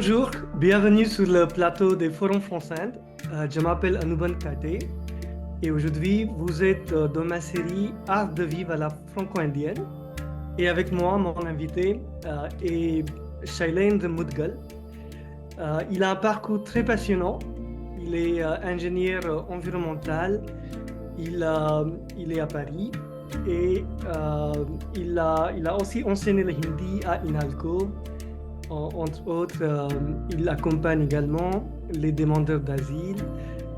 Bonjour, bienvenue sur le plateau des Forums France-Inde. Je m'appelle Anuban Kate et aujourd'hui vous êtes dans ma série Art de vivre à la franco-indienne. Et avec moi, mon invité est Shailendra Mudgal. Il a un parcours très passionnant. Il est ingénieur environnemental. Il, euh, il est à Paris et il a aussi enseigné le hindi à INALCO. Entre autres, il accompagne également les demandeurs d'asile,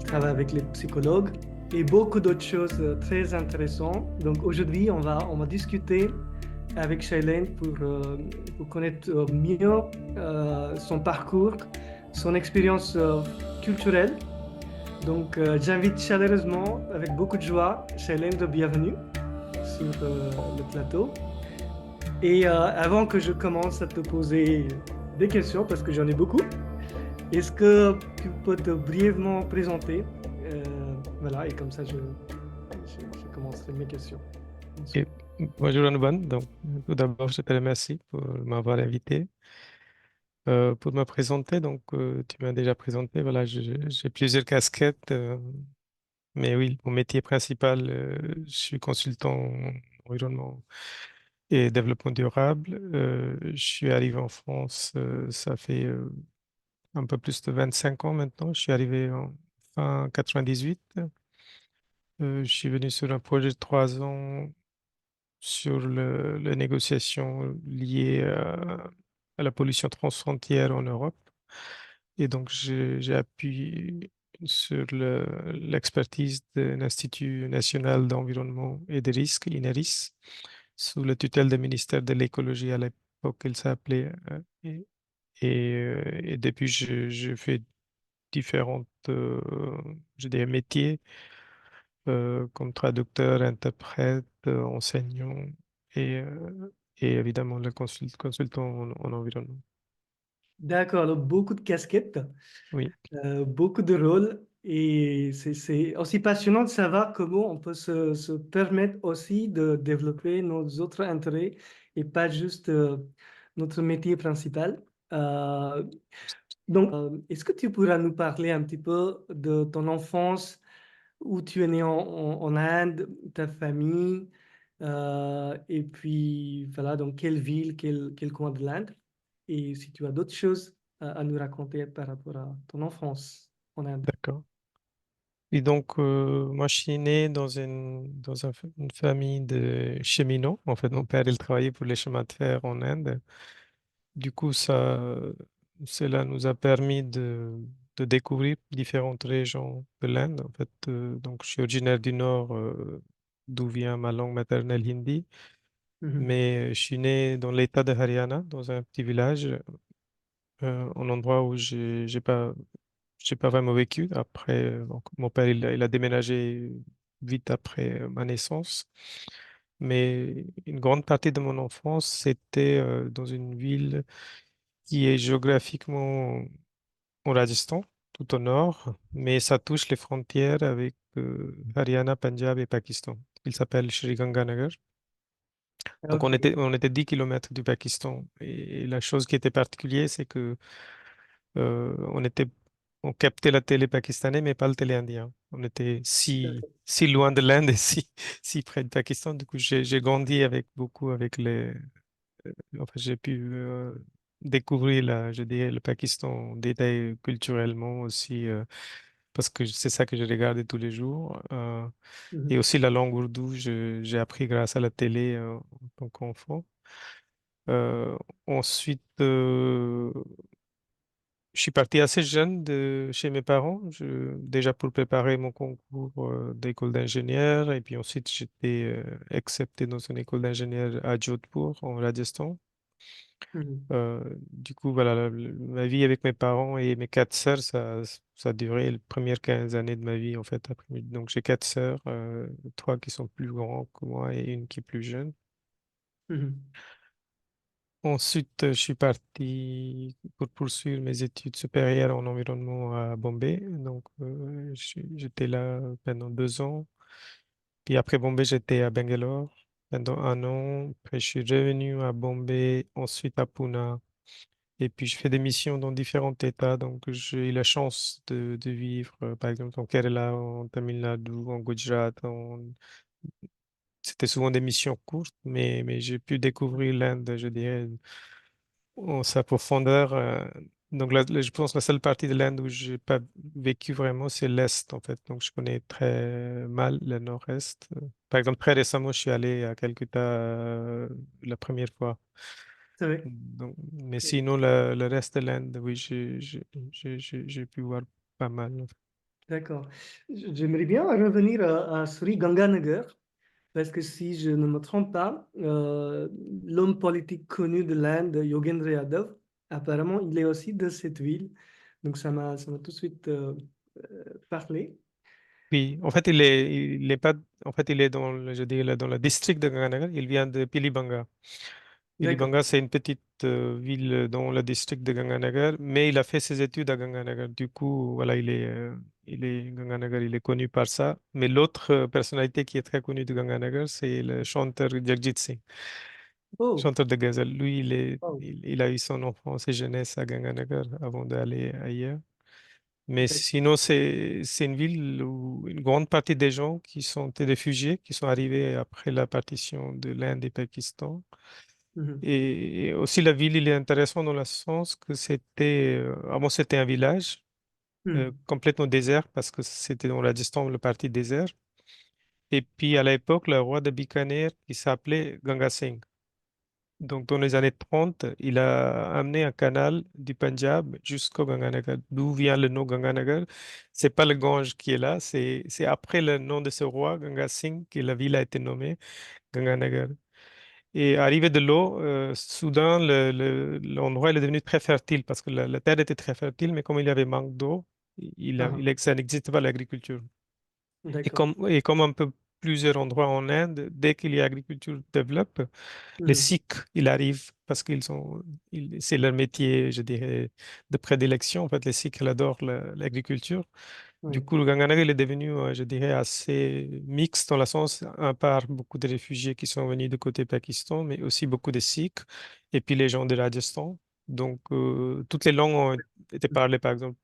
il travaille avec les psychologues et beaucoup d'autres choses très intéressantes. Donc aujourd'hui, on va discuter avec Shailene pour connaître mieux son parcours, son expérience culturelle. Donc j'invite chaleureusement, avec beaucoup de joie, Shailene de bienvenue sur le plateau. Et avant que je commence à te poser des questions, parce que j'en ai beaucoup, est-ce que tu peux te brièvement présenter? Voilà, et comme ça, je commencerai mes questions Et ensuite. bonjour Anouban, donc tout d'abord je te remercie pour m'avoir invité. Pour me présenter, donc tu m'as déjà présenté, voilà, j'ai plusieurs casquettes, mais oui, mon métier principal, je suis consultant en environnement et développement durable. Je suis arrivé en France, ça fait un peu plus de 25 ans maintenant. Je suis arrivé en fin 98. Je suis venu sur un projet de 3 ans sur les négociations liées à la pollution transfrontière en Europe. Et donc, j'ai appuyé sur l'expertise de l'Institut national d'environnement et des risques, INERIS, sous la tutelle du ministère de l'écologie à l'époque, il s'appelait. Et depuis, je fais différentes, je dirais, métiers comme traducteur, interprète, enseignant et évidemment le consultant en environnement. D'accord, alors beaucoup de casquettes, Oui, beaucoup de rôles, et c'est aussi passionnant de savoir comment on peut se permettre aussi de développer nos autres intérêts et pas juste notre métier principal. Euh, Donc, est-ce que tu pourras nous parler un petit peu de ton enfance, où tu es né en Inde, ta famille, et puis voilà, dans quelle ville, quel coin de l'Inde, et si tu as d'autres choses à nous raconter par rapport à ton enfance en Inde. d'accord. Et donc, moi, je suis né une famille de cheminots. En fait, mon père, il travaillait pour les chemins de fer en Inde. Du coup, cela nous a permis de découvrir différentes régions de l'Inde. En fait, donc, je suis originaire du Nord, d'où vient ma langue maternelle hindi. Mhm. Mais je suis né dans l'État de Haryana, dans un petit village, un endroit où j'ai pas vraiment vécu. Après, donc, mon père, il a déménagé vite après ma naissance. Mais une grande partie de mon enfance, c'était dans une ville qui est géographiquement au Rajasthan, tout au nord, mais ça touche les frontières avec Haryana, Punjab et Pakistan. Il s'appelle Shri Ganganagar. Donc Ok, on était 10 kilomètres du Pakistan. Et la chose qui était particulière, c'est que on était, on captait la télé pakistanaise, mais pas le télé indien. On était si loin de l'Inde et si près du Pakistan. Du coup, j'ai grandi avec beaucoup avec enfin, j'ai pu découvrir je dirais, le Pakistan en détail culturellement aussi, parce que c'est ça que je regardais tous les jours. Et Mhm. aussi la langue ourdou, j'ai appris grâce à la télé en tant qu'enfant. Ensuite, je suis parti assez jeune de chez mes parents, déjà pour préparer mon concours d'école d'ingénieur. Et puis ensuite, j'étais accepté dans une école d'ingénieur à Jodhpur, en Rajasthan. Mhm. Du coup, voilà, ma vie avec mes parents et mes quatre sœurs, ça a duré les premières 15 années de ma vie, en fait. Donc, j'ai quatre sœurs, trois qui sont plus grands que moi et une qui est plus jeune. Mhm. Ensuite, je suis parti pour poursuivre mes études supérieures en environnement à Bombay. Donc, j'étais là pendant 2 ans. Puis après Bombay, j'étais à Bangalore pendant un an. Après, je suis revenu à Bombay, ensuite à Pune. Et puis, je fais des missions dans différents États. Donc, j'ai eu la chance de vivre, par exemple, en Kerala, en Tamil Nadu, en Gujarat. C'était souvent des missions courtes, mais j'ai pu découvrir l'Inde, je dirais, en sa profondeur. Donc, je pense que la seule partie de l'Inde où j'ai pas vécu vraiment, c'est l'Est, en fait. Donc, je connais très mal le Nord-Est. Par exemple, très récemment, je suis allé à Calcutta la première fois. C'est vrai. Mais sinon, le reste de l'Inde, oui, j'ai pu voir pas mal. D'accord. J'aimerais bien revenir à Sri Ganganagar, parce que si je ne me trompe pas, l'homme politique connu de l'Inde, Yogendra Yadav, apparemment, il est aussi de cette ville. Donc, ça m'a tout de suite parlé. Oui, en fait, il est pas, en fait, il est dans, je dirais, dans le district de Ganganagar. Il vient de Pilibanga. D'accord. Pilibanga, c'est une petite ville dans le district de Ganganagar, mais il a fait ses études à Ganganagar. Du coup, voilà, Ganganagar, il est connu par ça. Mais l'autre personnalité qui est très connue de Ganganagar, c'est le chanteur Jagjit Singh, Oh, chanteur de ghazal. Lui, oh, il a eu son enfance et jeunesse à Ganganagar avant d'aller ailleurs. Mais d'ac- sinon, c'est une ville où une grande partie des gens qui sont des réfugiés, qui sont arrivés après la partition de l'Inde et Pakistan. mhm, Et aussi, la ville, il est intéressant dans le sens que avant, c'était un village mhm. complètement désert parce que c'était dans la distance, le parti désert. Et puis, à l'époque, le roi de Bikaner, qui s'appelait Ganga Singh. Donc, dans les années 30, il a amené un canal du Punjab jusqu'au Ganganagar. D'où vient le nom Ganganagar? C'est pas le Gange qui est là, c'est après le nom de ce roi, Ganga Singh, que la ville a été nommée Ganganagar. Et arrivé de l'eau, soudain, l'endroit il est devenu très fertile parce que la terre était très fertile, mais comme il y avait manque d'eau, Ah, ça n'existait pas l'agriculture. d'accord. Et comme un peu plusieurs endroits en Inde, dès qu'il y a agriculture développe, les Mhm, Sikhs, ils arrivent parce c'est leur métier, je dirais, de prédilection. En fait, les Sikhs, ils adorent l'agriculture. Du oui, coup, le Ganganagar, il est devenu, je dirais, assez mixte dans le sens, à part beaucoup de réfugiés qui sont venus de côté Pakistan, mais aussi beaucoup de Sikhs, et puis les gens de Rajasthan. Donc, toutes les langues ont été parlées, par exemple,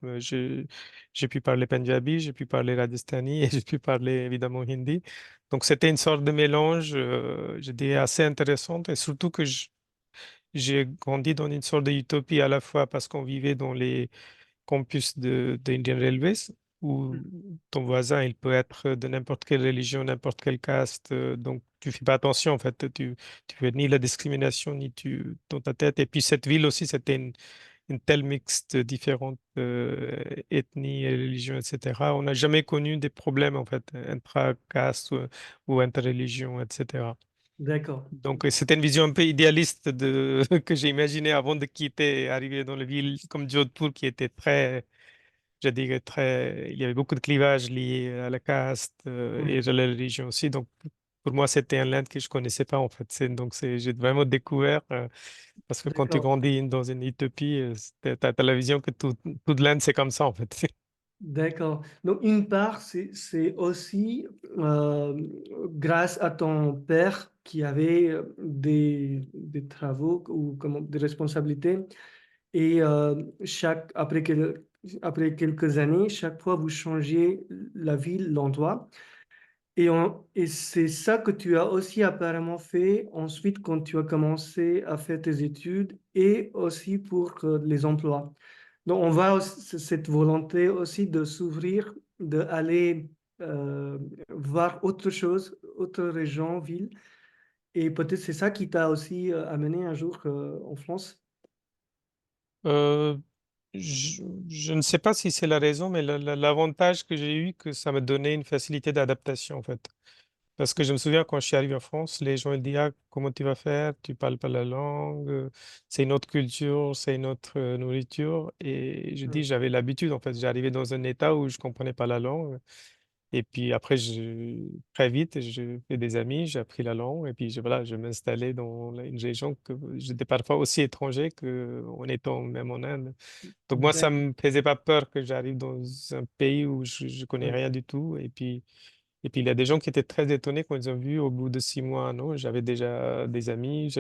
j'ai pu parler Punjabi, j'ai pu parler Rajasthani et j'ai pu parler évidemment Hindi. Donc, c'était une sorte de mélange, je dirais, assez intéressante, et surtout que j'ai grandi dans une sorte d'utopie à la fois parce qu'on vivait dans les campus de Indian Railways où ton voisin, il peut être de n'importe quelle religion, n'importe quelle caste. Donc, tu fais pas attention, en fait. Tu fais ni la discrimination, ni dans ta tête. Et puis, cette ville aussi, c'était une telle mixte de différentes ethnies et religions, etc. On n'a jamais connu des problèmes, en fait, intra-caste ou inter-religion, etc. d'accord. Donc, c'était une vision un peu idéaliste que j'ai imaginée avant de quitter et arriver dans les villes comme Jodhpur qui était très, je dirais très, il y avait beaucoup de clivages liés à la caste et Oui, à la religion aussi. Donc, pour moi, c'était un land que je connaissais pas en fait. J'ai vraiment découvert parce que quand tu d'accord. grandis dans une utopie, t'as la vision que tout l'Inde c'est comme ça en fait. D'accord. Donc, une part, c'est aussi grâce à ton père qui avait des travaux ou comment, des responsabilités. Et après quelques années, chaque fois, vous changez la ville, l'endroit. Et c'est ça que tu as aussi apparemment fait ensuite quand tu as commencé à faire tes études et aussi pour les emplois. Donc, on voit cette volonté aussi de s'ouvrir, d'aller voir autre chose, autre région, ville. Et peut-être c'est ça qui t'a aussi amené un jour en France. Euh, je ne sais pas si c'est la raison, mais l'avantage que j'ai eu, que ça me donnait une facilité d'adaptation en fait. Parce que je me souviens quand je suis arrivé en France, les gens ils disent, ah, comment tu vas faire? Tu parles pas la langue, c'est une autre culture, c'est une autre nourriture. Et je dis, Mm. j'avais l'habitude en fait. J'arrivais dans un état où je comprenais pas la langue. Et puis après, très vite, je fais des amis, j'ai appris la langue. Et puis voilà, je m'installais dans une région que j'étais parfois aussi étranger qu'en étant même en Inde. Donc moi, ça D'accord. me faisait pas peur que j'arrive dans un pays où je connais Ouais. rien du tout. Et puis Et puis, il y a des gens qui étaient très étonnés quand ils ont vu au bout de 6 mois, non, j'avais déjà des amis,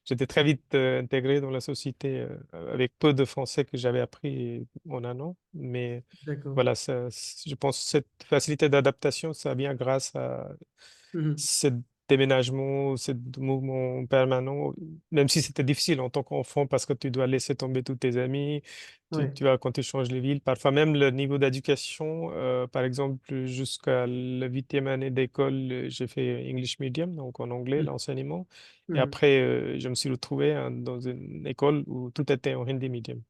j'étais très vite intégré dans la société avec peu de français que j'avais appris en un an. Mais D'accord. voilà, je pense que cette facilité d'adaptation, ça vient grâce à Mhm. ce déménagement, ce mouvement permanent, même si c'était difficile en tant qu'enfant parce que tu dois laisser tomber tous tes amis, Ouais. tu vois, quand tu changes les villes, parfois même le niveau d'éducation, par exemple, jusqu'à la 8e année d'école, j'ai fait English Medium, donc en anglais, Mhm. l'enseignement. Et Mhm. après, je me suis retrouvé hein, dans une école où tout était en Hindi Medium.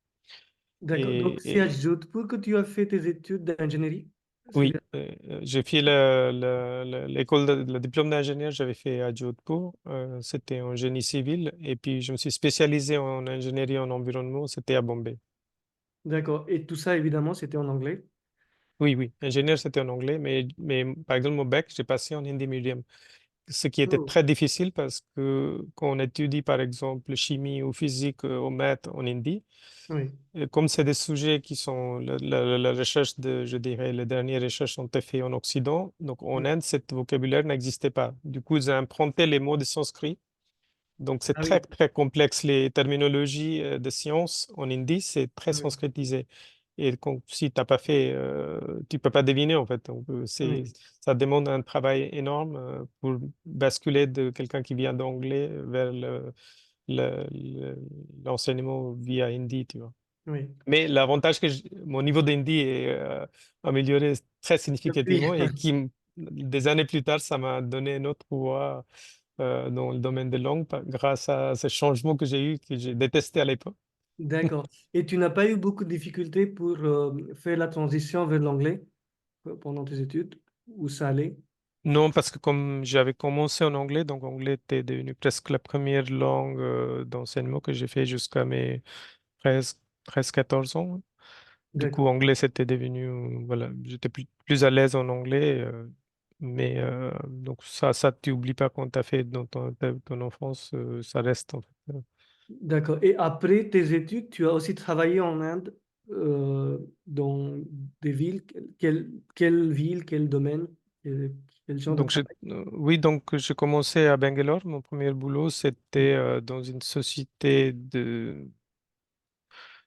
D'accord. Donc, c'est à Et Jodhpur que tu as fait tes études d'ingénierie? C'est oui, bien. j'ai fait l'école le diplôme d'ingénieur, j'avais fait à Jodhpur, c'était en génie civil, et puis je me suis spécialisé en ingénierie en environnement, c'était à Bombay. D'accord. Et tout ça, évidemment, c'était en anglais? Oui, oui, ingénieur c'était en anglais, mais par exemple mon bac, j'ai passé en hindi medium, ce qui était Oh, très difficile parce que quand on étudie par exemple chimie ou physique ou maths en hindi, oui. comme c'est des sujets qui sont la recherche de, je dirais, les dernières recherches ont été faites en Occident. Donc en Mhm. Inde, cet vocabulaire n'existait pas. Du coup, ils ont emprunté les mots de sanskrit. Donc c'est Ah très, oui. très complexe. Les terminologies de sciences en hindi, c'est très Oui. sanskritisé. Et si tu n'as pas fait, tu peux pas deviner en fait. Donc, Oui. ça demande un travail énorme pour basculer de quelqu'un qui vient d'anglais vers le- le- l'enseignement via hindi, tu vois. Oui. Mais l'avantage mon niveau d'hindi est amélioré très Depuis. significativement et des années plus tard, ça m'a donné une autre voie dans le domaine des langues grâce à ce changement que j'ai eu, que j'ai détesté à l'époque. D'accord. Et tu n'as pas eu beaucoup de difficultés pour faire la transition vers l'anglais pendant tes études? Ou ça allait? Non, parce que comme j'avais commencé en anglais, donc anglais était devenu presque la première langue d'enseignement que j'ai fait jusqu'à mes 13 14 ans. Du coup, D'accord. anglais, c'était devenu, voilà, j'étais plus à l'aise en anglais. Mais donc ça, tu oublies pas quand tu as fait dans ton enfance, ça reste en fait. D'accord. Et après tes études, tu as aussi travaillé en Inde, dans des villes. Quelle ville, quel domaine, quel genre de Donc, travail? oui, donc j'ai commencé à Bangalore. Mon premier boulot, c'était dans une société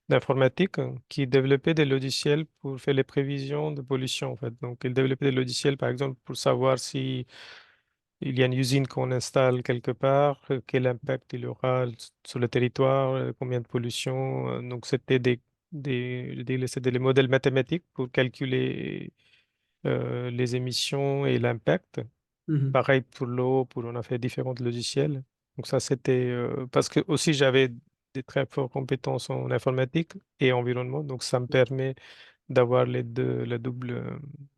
d'informatique qui développait des logiciels pour faire les prévisions de pollution, en fait. Donc, il développait des logiciels, par exemple, pour savoir si il y a une usine qu'on installe quelque part, quel impact il aura sur le territoire, combien de pollution. Donc, c'était je dirais, c'était des modèles mathématiques pour calculer les émissions et l'impact. Mhm. Pareil pour l'eau, on a fait différents logiciels. Donc ça, c'était parce que aussi j'avais des très fortes compétences en informatique et environnement. Donc ça me permet d'avoir les deux,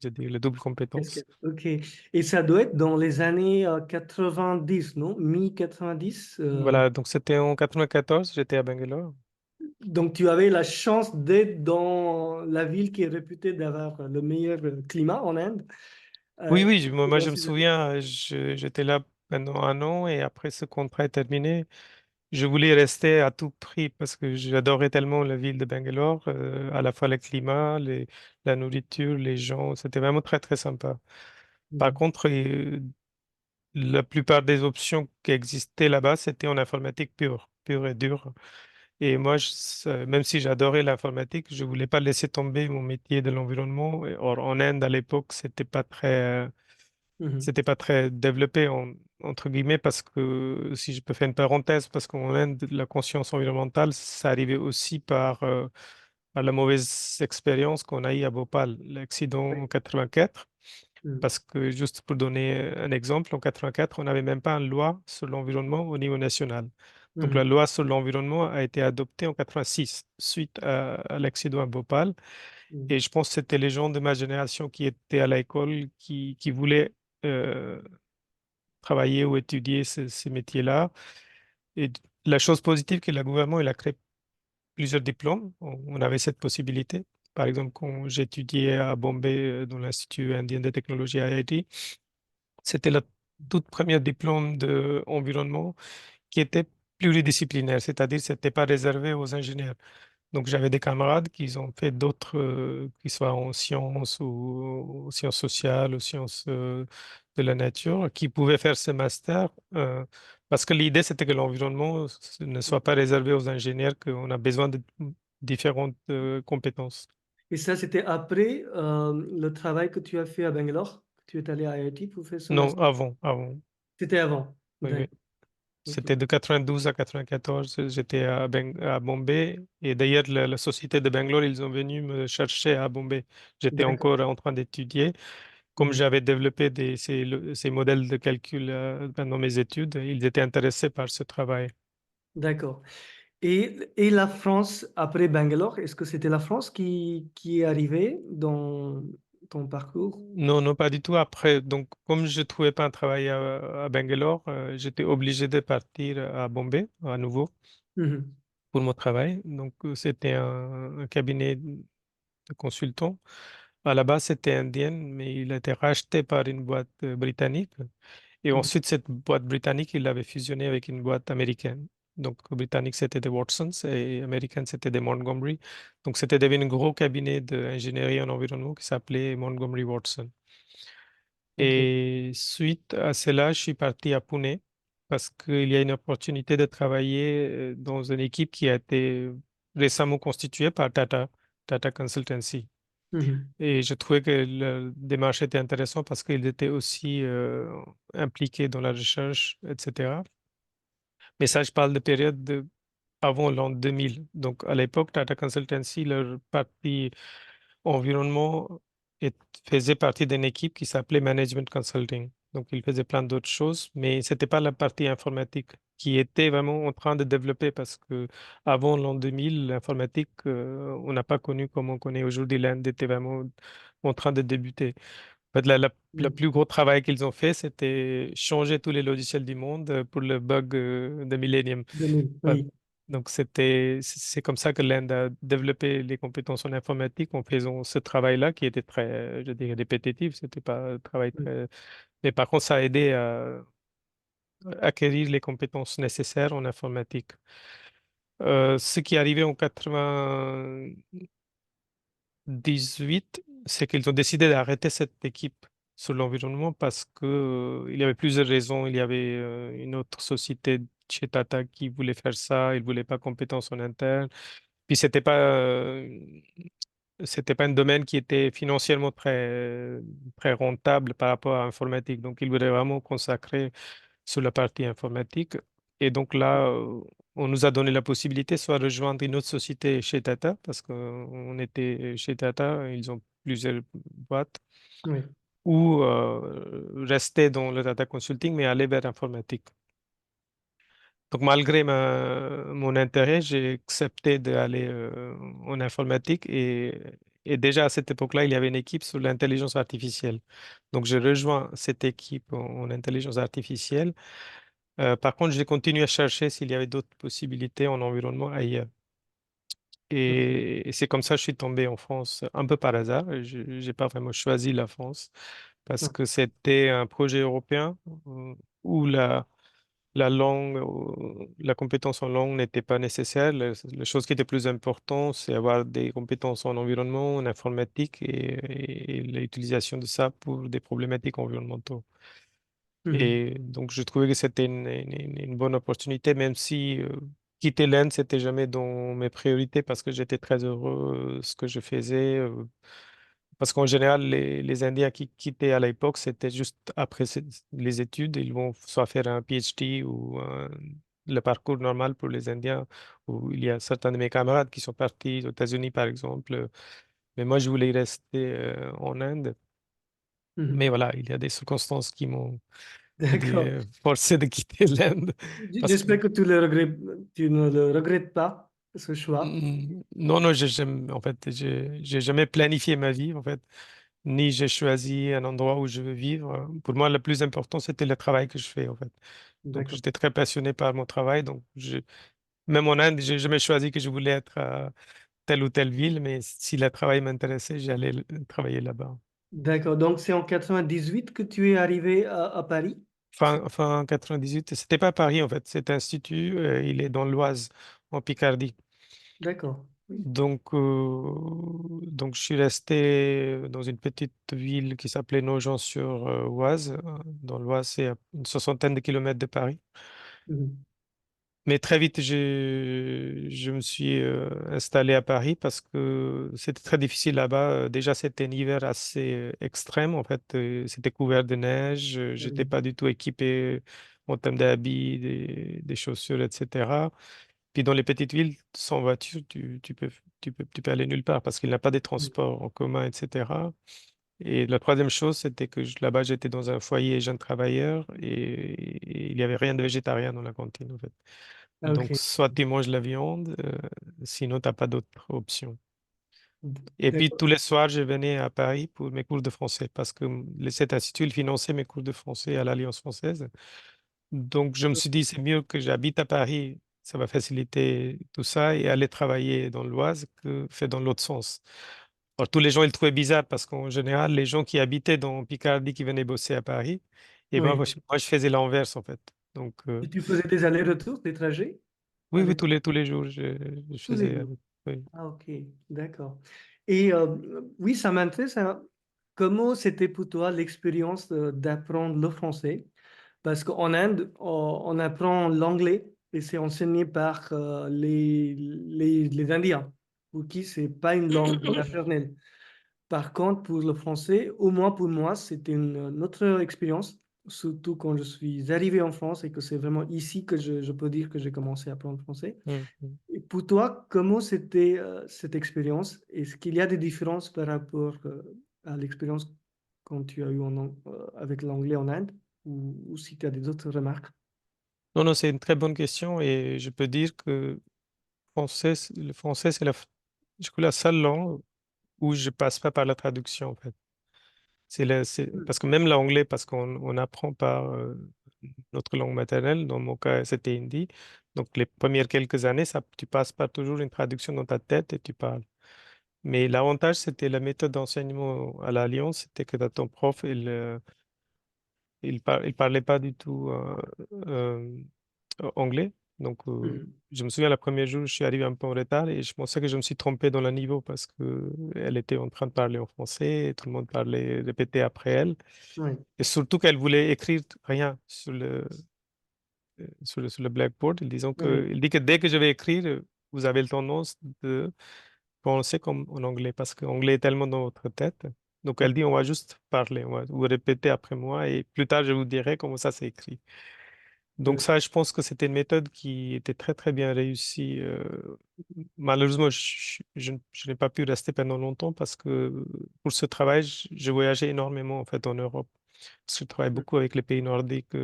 je dis, les doubles compétences. Ok. Et ça doit être dans les années 90, non? Mi-90. Voilà, donc c'était en 94, j'étais à Bangalore. Donc, tu avais la chance d'être dans la ville qui est réputée d'avoir le meilleur climat en Inde. Oui, euh, oui, moi dans je me ces années. souviens, j'étais là pendant un an et après ce contrat est terminé. Je voulais rester à tout prix parce que j'adorais tellement la ville de Bangalore, à la fois le climat, la nourriture, les gens, c'était vraiment très très sympa. Par Mhm. contre, la plupart des options qui existaient là-bas, c'était en informatique pure et dure. Et moi, même si j'adorais l'informatique, je voulais pas laisser tomber mon métier de l'environnement. Or, en Inde, à l'époque, Mhm. c'était pas très développé entre guillemets parce que si je peux faire une parenthèse parce qu'en Inde la conscience environnementale ça arrivait aussi par la mauvaise expérience qu'on a eue à Bhopal, l'accident en Oui. 84. Mhm. Parce que juste pour donner un exemple, en 84 on n'avait même pas une loi sur l'environnement au niveau national. Donc la Mhm. loi sur l'environnement a été adoptée en 86 suite à l'accident à Bhopal. Mhm. Et je pense que c'était les gens de ma génération qui étaient à l'école qui voulaient euh, travailler ou étudier ces métiers-là. Et la chose positive, que le gouvernement il a créé plusieurs diplômes. On avait cette possibilité. Par exemple, quand j'étudiais à Bombay, dans l'Institut indien de technologie IIT, c'était la toute première diplôme d'environnement qui était pluridisciplinaire, c'est-à-dire que ce n'était pas réservé aux ingénieurs. Donc j'avais des camarades qui ont fait d'autres, qui soient en sciences ou sciences sociales ou sciences de la nature, qui pouvaient faire ce master parce que l'idée c'était que l'environnement ne soit pas réservé aux ingénieurs, qu'on a besoin de différentes compétences. Et ça, c'était après le travail que tu as fait à Bangalore? Tu es allé à IIT pour faire ce Non, master? avant. C'était avant. Oui, oui. D'accord. Ok. C'était de 92 à 94, j'étais à Bombay. Et d'ailleurs, la société de Bangalore, ils ont venu me chercher à Bombay. J'étais D'accord. encore en train d'étudier. Comme Mhm. j'avais développé ces modèles de calcul pendant mes études, ils étaient intéressés par ce travail. D'accord. Et la France après Bangalore, est-ce que c'était la France qui est arrivée dans ton parcours? Non, non, pas du tout. Après, donc, comme je ne trouvais pas un travail à Bangalore, j'étais obligé de partir à Bombay à nouveau Mhm. pour mon travail. Donc, c'était un cabinet de consultants. À la base, c'était indien, mais il a été racheté par une boîte britannique. Et Mhm. ensuite, cette boîte britannique, il l'avait fusionnée avec une boîte américaine. Donc, britannique, c'était des Watsons et américaine, c'était des Montgomery. Donc, c'était devenu un gros cabinet d'ingénierie en environnement qui s'appelait Montgomery Watson. Ok. Et suite à cela, je suis parti à Pune parce qu'il y a une opportunité de travailler dans une équipe qui a été récemment constituée par Tata Consultancy. Mhm. Et je trouvais que la démarche était intéressante parce qu'ils étaient aussi impliqués dans la recherche, etc. Mais ça, je parle de période avant l'an 2000. Donc, à l'époque, Tata Consultancy, leur partie environnement faisait partie d'une équipe qui s'appelait Management Consulting. Donc, ils faisaient plein d'autres choses, mais c'était pas la partie informatique qui était vraiment en train de développer parce que avant l'an 2000, l'informatique, on n'a pas connu comme on connaît aujourd'hui. L'Inde était vraiment en train de débuter. En fait, le Mhm. plus gros travail qu'ils ont fait, c'était changer tous les logiciels du monde pour le bug de Millennium. 2000, Ouais. oui. Donc, c'est comme ça que l'Inde a développé les compétences en informatique en faisant ce travail-là qui était très, je dirais, répétitif. C'était pas un travail Oui. très. Mais par contre, ça a aidé à acquérir les compétences nécessaires en informatique. Ce qui est arrivé en 98, c'est qu'ils ont décidé d'arrêter cette équipe sur l'environnement parce que, il y avait plusieurs raisons. Il y avait une autre société chez Tata qui voulait faire ça, ils ne voulaient pas compétences en interne. Puis c'était pas un domaine qui était financièrement très rentable par rapport à l'informatique. Donc, ils voulaient vraiment consacrer sur la partie informatique. Et donc là, on nous a donné la possibilité soit de rejoindre une autre société chez Tata, parce qu'on était chez Tata, ils ont plusieurs boîtes, Oui. ou rester dans le data consulting, mais aller vers l'informatique. Donc malgré mon intérêt, j'ai accepté d'aller en informatique et déjà à cette époque-là, il y avait une équipe sur l'intelligence artificielle. Donc j'ai rejoint cette équipe en intelligence artificielle. Par contre, j'ai continué à chercher s'il y avait d'autres possibilités en environnement ailleurs. Et c'est comme ça que je suis tombé en France un peu par hasard. Je n'ai pas vraiment choisi la France parce Ah, que c'était un projet européen où la langue, la compétence en langue n'était pas nécessaire. La chose qui était plus importante, c'est avoir des compétences en environnement, en informatique et l'utilisation de ça pour des problématiques environnementales. mhm. Et donc, je trouvais que c'était une bonne opportunité, même si quitter l'Inde, c'était jamais dans mes priorités parce que j'étais très heureux ce que je faisais. Parce qu'en général, les Indiens qui quittaient à l'époque, c'était juste après les études, ils vont soit faire un PhD ou le parcours normal pour les Indiens, où il y a certains de mes camarades qui sont partis aux États-Unis, par exemple. Mais moi, je voulais rester en Inde. Mais Mhm. voilà, il y a des circonstances qui m'ont je D'accord. dirais, forcé de quitter l'Inde parce que J'espère que tu ne le regrettes pas, ce choix. non, non, en fait, j'ai jamais planifié ma vie, en fait, ni j'ai choisi un endroit où je veux vivre. Pour moi, le plus important, c'était le travail que je fais, en fait. Donc, D'accord. j'étais très passionné par mon travail. Donc, même en Inde, j'ai jamais choisi que je voulais être à telle ou telle ville, mais si le travail m'intéressait, j'allais travailler là-bas. D'accord. Donc, c'est en 98 que tu es arrivé à Paris? Fin 98, c'était pas à Paris, en fait, cet institut, il est dans l'Oise, en Picardie. D'accord. Oui. Donc, je suis resté dans une petite ville qui s'appelait Nogent-sur-Oise. Dans l'Oise, c'est à une soixantaine de kilomètres de Paris. Mhm. Mais très vite, je me suis installé à Paris parce que c'était très difficile là-bas. Déjà, c'était un hiver assez extrême. En fait, c'était couvert de neige. J'étais Mhm. pas du tout équipé en termes d'habits, des chaussures, etc. Puis dans les petites villes, sans voiture, tu peux aller nulle part parce qu'il n'y a pas de transports en commun, etc. Et la troisième chose, c'était que là-bas, j'étais dans un foyer jeune travailleur et il n'y avait rien de végétarien dans la cantine, en fait. Ah, Donc, ok. soit tu manges la viande, sinon, tu n'as pas d'autre option. Et puis, D'accord. tous les soirs, je venais à Paris pour mes cours de français parce que cet institut, il finançait mes cours de français à l'Alliance française. Donc, je me suis dit, c'est mieux que j'habite à Paris, ça va faciliter tout ça, et aller travailler dans l'Oise que faire dans l'autre sens. Alors, tous les gens, ils trouvaient bizarre parce qu'en général, les gens qui habitaient dans Picardie, qui venaient bosser à Paris, et ben, Oui. moi, je faisais l'inverse, en fait. Donc, Et tu faisais des allers-retours, des trajets? oui, oui, Aller tous les jours, je tous les faisais. jours. Oui. Ah, ok, d'accord. Et oui, ça m'intéresse, hein. Comment c'était pour toi l'expérience d'apprendre le français? Parce qu'en Inde, on apprend l'anglais et c'est enseigné par les Indiens, pour qui c'est pas une langue maternelle. Par contre, pour le français, au moins pour moi, c'était une autre expérience, surtout quand je suis arrivé en France et que c'est vraiment ici que je peux dire que j'ai commencé à apprendre le français. Mm, mm. Et pour toi, comment c'était cette expérience? Est-ce qu'il y a des différences par rapport à l'expérience quand tu as eu avec l'anglais en Inde ou si tu as des autres remarques? Non, non, c'est une très bonne question et je peux dire que le français, c'est je crois, la seule langue où je passe pas par la traduction, en fait. Hmm. Parce que même l'anglais, parce qu'on apprend par notre langue maternelle, dans mon cas, c'était hindi. Donc, les premières quelques années, tu passes pas toujours une traduction dans ta tête et tu parles. Mais l'avantage, c'était la méthode d'enseignement à l'Alliance, c'était que ton prof, il parlait pas du tout euh, anglais. Donc, Mhm. je me souviens, le premier jour, je suis arrivé un peu en retard et je pensais que je me suis trompé dans le niveau parce que elle était en train de parler en français et tout le monde parlait, répétait après elle. Oui, Et surtout qu'elle voulait écrire rien sur le blackboard. oui, Il dit que dès que je vais écrire, vous avez le tendance de penser comme en anglais parce que l'anglais est tellement dans votre tête. Donc, elle dit, on va juste parler, on va vous répéter après moi et plus tard, je vous dirai comment ça s'écrit. Donc oui, ça, je pense que c'était une méthode qui était très très bien réussie. Malheureusement, je n'ai pas pu rester pendant longtemps parce que pour ce travail, je voyageais énormément en fait en Europe. Parce que je travaille beaucoup avec les pays nordiques.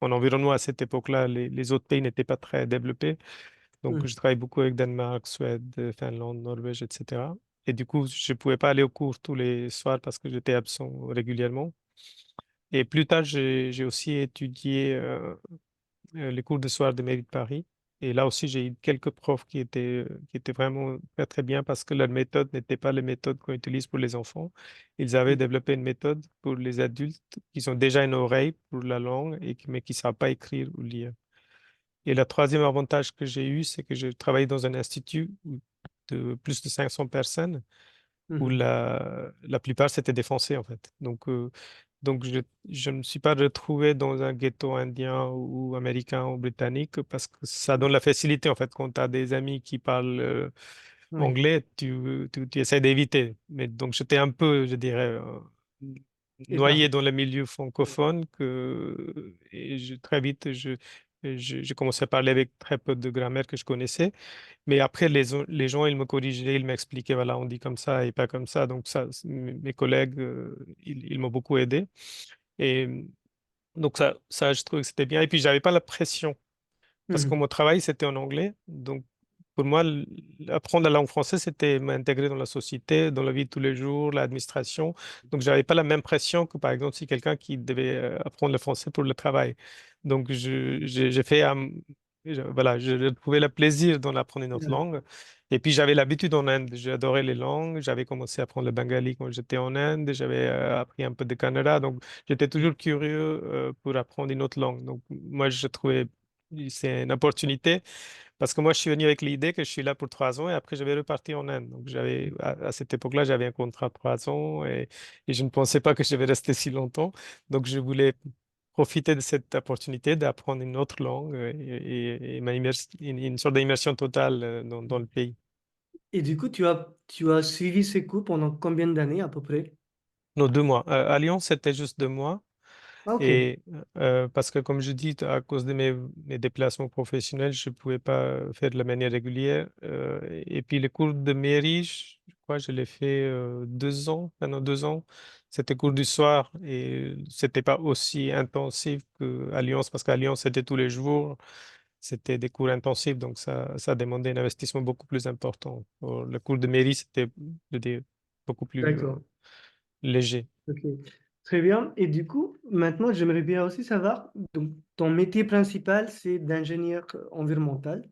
En environnement à cette époque-là, les autres pays n'étaient pas très développés. Donc oui, je travaille beaucoup avec Danemark, Suède, Finlande, Norvège, etc. Et du coup, je ne pouvais pas aller au cours tous les soirs parce que j'étais absent régulièrement. Et plus tard, j'ai aussi étudié les cours de soir de mairie de Paris. Et là aussi, j'ai eu quelques profs qui étaient vraiment très, très bien parce que leur méthode n'était pas les méthodes qu'on utilise pour les enfants. Ils avaient oui. développé une méthode pour les adultes qui ont déjà une oreille pour la langue mais qui ne savent pas écrire ou lire. Et le troisième avantage que j'ai eu, c'est que je travaillais dans un institut de plus de 500 personnes où Mhm. la plupart, c'était des Français, en fait. Donc je ne me suis pas retrouvé dans un ghetto indien ou américain ou britannique parce que ça donne la facilité, en fait, quand tu as des amis qui parlent Oui, anglais, tu essaies d'éviter. Mais donc, j'étais un peu, je dirais, noyé épargne. dans le milieu Oui, francophone et très vite, j'ai commencé à parler avec très peu de grammaire que je connaissais. Mais après, les gens, ils me corrigeaient, ils m'expliquaient, voilà, on dit comme ça et pas comme ça. Donc, ça, mes collègues, ils m'ont beaucoup aidé. Et donc, ça, je trouvais que c'était bien. Et puis, j'avais pas la pression parce que Mhm. mon travail, c'était en anglais. Donc, pour moi, apprendre la langue française, c'était m'intégrer dans la société, dans la vie de tous les jours, l'administration. Donc, j'avais pas la même pression que, par exemple, si quelqu'un qui devait apprendre le français pour le travail. Donc, j'ai fait, voilà, je trouvais le plaisir d'en apprendre une autre Ouais. langue. Et puis, j'avais l'habitude en Inde. J'adorais les langues. J'avais commencé à apprendre le bengali quand j'étais en Inde. J'avais appris un peu de Kannada. Donc, j'étais toujours curieux pour apprendre une autre langue. Donc, moi, je trouvais c'est une opportunité Parce que moi, je suis venu avec l'idée que je suis là pour 3 ans et après, je vais repartir en Inde. Donc, à cette époque-là, j'avais un contrat de 3 ans et je ne pensais pas que je vais rester si longtemps. Donc, je voulais profiter de cette opportunité d'apprendre une autre langue et une sorte d'immersion totale dans le pays. Et du coup, tu as suivi ces cours pendant combien d'années à peu près? Non, 2 mois. À Lyon, c'était juste 2 mois. Ah, ok. Et parce que, comme je dis, à cause de mes déplacements professionnels, je ne pouvais pas faire de la manière régulière. Et puis, les cours de mairie, je crois que je l'ai fait 2 ans, pendant 2 ans. C'était cours du soir et c'était pas aussi intensif qu'à Lyon, parce qu'à Lyon, c'était tous les jours. C'était des cours intensifs, donc ça demandait un investissement beaucoup plus important. Le cours de mairie, c'était, je dirais, beaucoup plus D'accord. léger. Ok. Très bien. Et du coup, maintenant, j'aimerais bien aussi savoir, donc, ton métier principal, c'est d'ingénieur environnemental.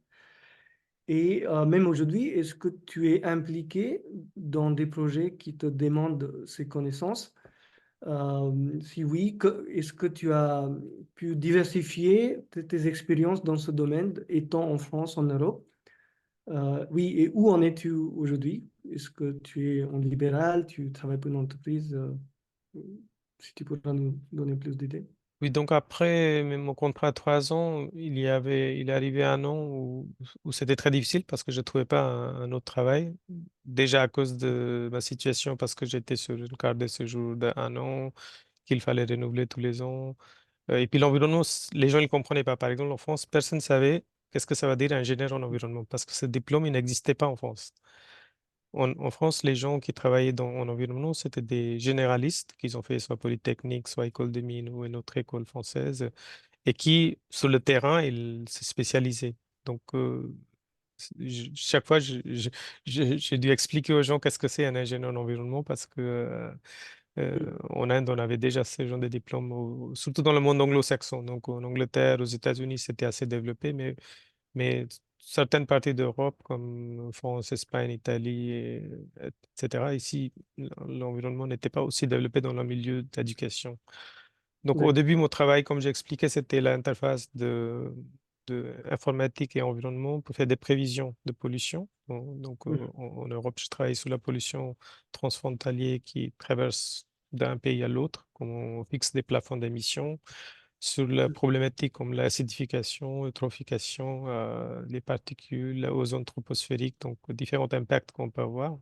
Et même aujourd'hui, est-ce que tu es impliqué dans des projets qui te demandent ces connaissances? Si oui, est-ce que tu as pu diversifier tes expériences dans ce domaine, étant en France, en Europe? Oui, et où en es-tu aujourd'hui? Est-ce que tu es en libéral, tu travailles pour une entreprise? Si tu pourrais nous donner plus d'idées. Oui, donc après mon contrat à 3 ans, il est arrivé un an où c'était très difficile parce que je ne trouvais pas un autre travail. Déjà à cause de ma situation, parce que j'étais sur une carte de séjour d'1 an, qu'il fallait renouveler tous les ans. Et puis l'environnement, les gens ne comprenaient pas. Par exemple, en France, personne ne savait qu'est-ce que ça va dire ingénieur en environnement parce que ce diplôme, il n'existait pas en France. En France, les gens qui travaillaient en environnement, c'était des généralistes qui ont fait soit Polytechnique, soit école des mines ou une autre école française et qui, sur le terrain, ils se spécialisaient. Donc, chaque fois, j'ai dû expliquer aux gens qu'est-ce que c'est un ingénieur en environnement parce que en Inde, on avait déjà ce genre de diplôme, surtout dans le monde anglo-saxon. Donc, en Angleterre, aux États-Unis, c'était assez développé, mais certaines parties d'Europe, comme France, Espagne, Italie, etc., ici, l'environnement n'était pas aussi développé dans le milieu d'éducation. Donc, au D'accord. début, mon travail, comme j'ai expliqué, c'était l'interface de informatique et environnement pour faire des prévisions de pollution. Donc, Mhm. en Europe, je travaille sur la pollution transfrontalière qui traverse d'un pays à l'autre, comment on fixe des plafonds d'émissions, sur la problématique comme l'acidification, l'eutrophication, les particules, l'ozone troposphérique, donc différents impacts qu'on peut avoir.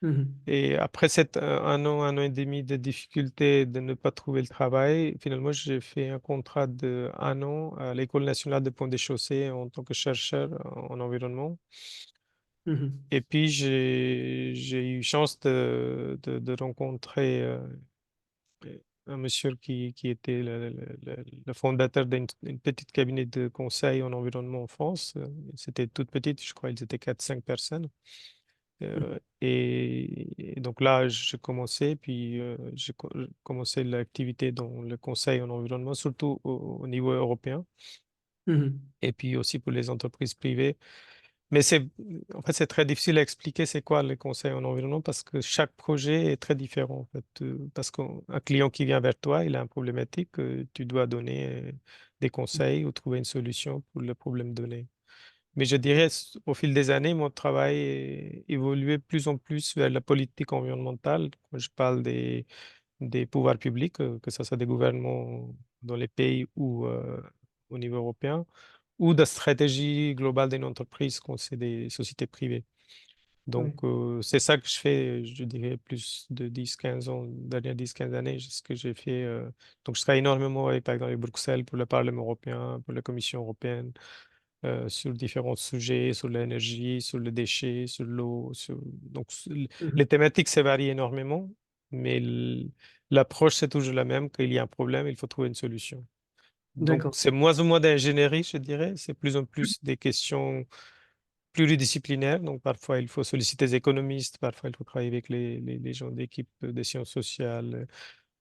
Mhm. Et après 1 an et demi de difficulté de ne pas trouver le travail, finalement, j'ai fait un contrat de 1 an à l'École nationale de Pont-des-Chaussées en tant que chercheur en environnement. Mhm. Et puis, j'ai eu chance de rencontrer un monsieur qui était le fondateur d'une petite cabinet de conseil en environnement en France. C'était toute petite, je crois, ils étaient 4 5 personnes. Mhm. Et donc là, j'ai commencé, puis j'ai commencé l'activité dans le conseil en environnement, surtout au niveau européen, Mhm. et puis aussi pour les entreprises privées. Mais en fait, c'est très difficile à expliquer c'est quoi le conseil en environnement parce que chaque projet est très différent. En fait. Parce qu'un client qui vient vers toi, il a une problématique, tu dois donner des conseils ou trouver une solution pour le problème donné. Mais je dirais, au fil des années, mon travail a évolué de plus en plus vers la politique environnementale. Quand je parle des pouvoirs publics, que ce soit des gouvernements dans les pays ou au niveau européen, ou de stratégie globale d'une entreprise quand c'est des sociétés privées. Donc, Oui. c'est ça que je fais, je dirais, plus de 10 15 ans, dernières 10 15 années, ce que j'ai fait. Donc, je travaille énormément avec, par exemple, avec Bruxelles pour le Parlement européen, pour la Commission européenne, sur différents sujets, sur l'énergie, sur le déchet, sur l'eau. Donc, les Mhm. thématiques, ça varie énormément, mais l'approche, c'est toujours la même, qu'il y a un problème, il faut trouver une solution. Donc, D'accord. c'est moins ou moins d'ingénierie, je dirais. C'est plus en plus des questions pluridisciplinaires. Donc, parfois, il faut solliciter des économistes, parfois, il faut travailler avec les gens d'équipe des sciences sociales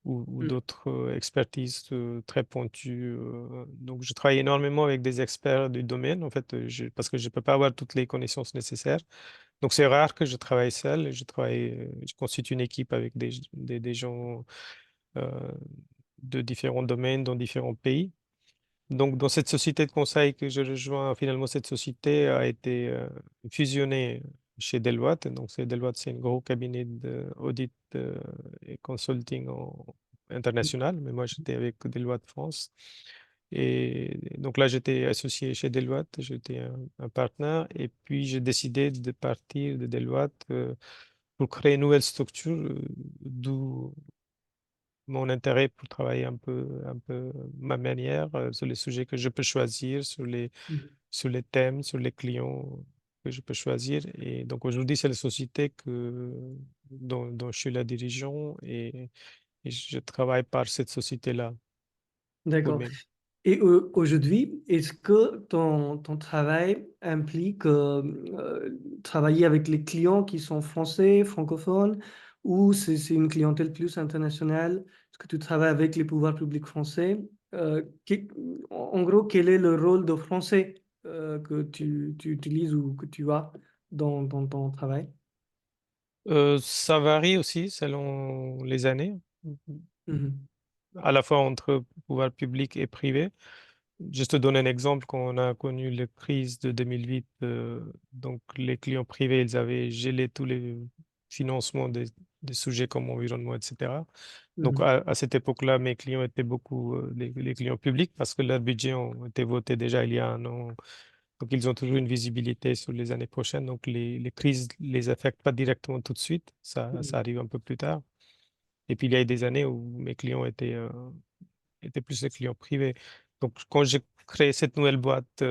ou Mhm. d'autres expertises très pointues. Donc, je travaille énormément avec des experts du domaine, en fait, parce que je ne peux pas avoir toutes les connaissances nécessaires. Donc, c'est rare que je travaille seul. Je constitue une équipe avec des gens euh, de différents domaines dans différents pays. Donc, dans cette société de conseil que je rejoins, finalement, cette société a été fusionnée chez Deloitte. Donc, Deloitte, c'est un gros cabinet d'audit et consulting international. Mais moi, j'étais avec Deloitte France. Et donc là, j'étais associé chez Deloitte, j'étais un partenaire. Et puis, j'ai décidé de partir de Deloitte pour créer une nouvelle structure, d'où mon intérêt pour travailler un peu ma manière sur les sujets que je peux choisir, Mhm. sur les thèmes, sur les clients que je peux choisir. Et donc aujourd'hui, c'est la société dont je suis la dirigeant et je travaille par cette société-là pour D'accord. mes... Et aujourd'hui, est-ce que ton travail implique travailler avec les clients qui sont français, francophones, ou c'est une clientèle plus internationale? Est-ce que tu travailles avec les pouvoirs publics français? Qui- en gros, quel est le rôle de français que tu utilises ou que tu as dans ton travail? Ça varie aussi selon les années, Mhm. à la fois entre pouvoir public et privé. Juste te donner un exemple, quand on a connu la crise de 2008, donc les clients privés, ils avaient gelé tous les financements des sujets comme environnement, etc. Donc Mhm. à cette époque-là, mes clients étaient beaucoup les clients publics parce que leurs budgets ont été votés déjà il y a un an. Donc ils ont toujours une visibilité sur les années prochaines. Donc les crises les affectent pas directement tout de suite, ça Mhm. arrive un peu plus tard. Et puis il y a eu des années où mes clients étaient plus les clients privés. Donc quand j'ai créé cette nouvelle boîte,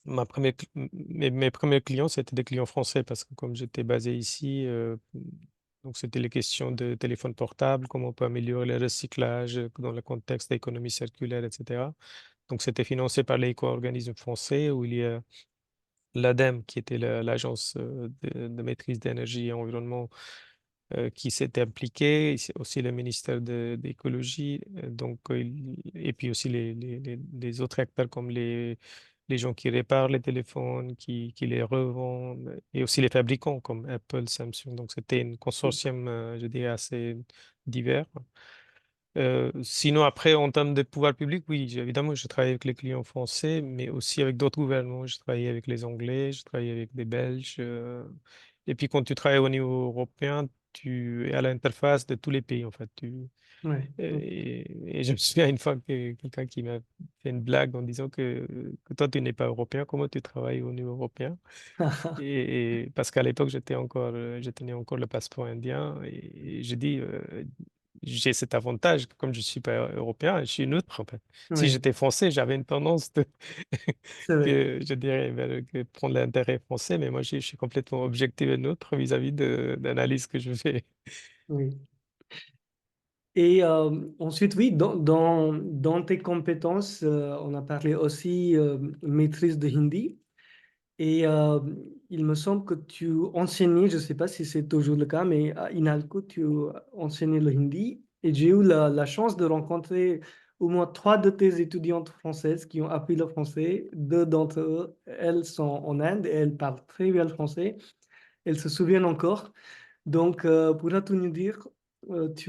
mes premiers clients, c'était des clients français parce que comme j'étais basé ici, donc c'était les questions de téléphone portable, comment on peut améliorer le recyclage dans le contexte d'économie circulaire, etc. Donc c'était financé par les éco-organismes français où il y a l'ADEME qui était l'agence de maîtrise d'énergie et environnement qui s'était impliqué, ici aussi le ministère de l'écologie, et puis aussi les autres acteurs comme les gens qui réparent les téléphones, qui les revendent, et aussi les fabricants comme Apple, Samsung. Donc c'était un consortium, je dirais, assez divers. Sinon, après, en termes de pouvoir public, oui, évidemment, je travaille avec les clients français, mais aussi avec d'autres gouvernements. Je travaille avec les Anglais, je travaille avec des Belges. Et puis, quand tu travailles au niveau européen, tu es à l'interface de tous les pays, en fait. Ouais. Et je me souviens une fois que quelqu'un qui m'a fait une blague en disant que toi, tu n'es pas européen, comment tu travailles au niveau européen? Et parce qu'à l'époque, je tenais encore le passeport indien et je dis, j'ai cet avantage, que comme je suis pas européen, je suis neutre en fait. Si Oui, j'étais français, j'avais une tendance c'est vrai. que je dirais que prendre l'intérêt français, mais moi, je suis complètement objectif et neutre vis-à-vis de l'analyse que je fais. Oui. Et ensuite, oui, dans tes compétences, on a parlé aussi maîtrise de hindi. Et il me semble que tu enseignais, je ne sais pas si c'est toujours le cas, mais à INALCO, tu enseignais le hindi. Et j'ai eu la chance de rencontrer au moins trois de tes étudiantes françaises qui ont appris le français. Deux d'entre eux, elles sont en Inde et elles parlent très bien le français. Elles se souviennent encore. Donc, tu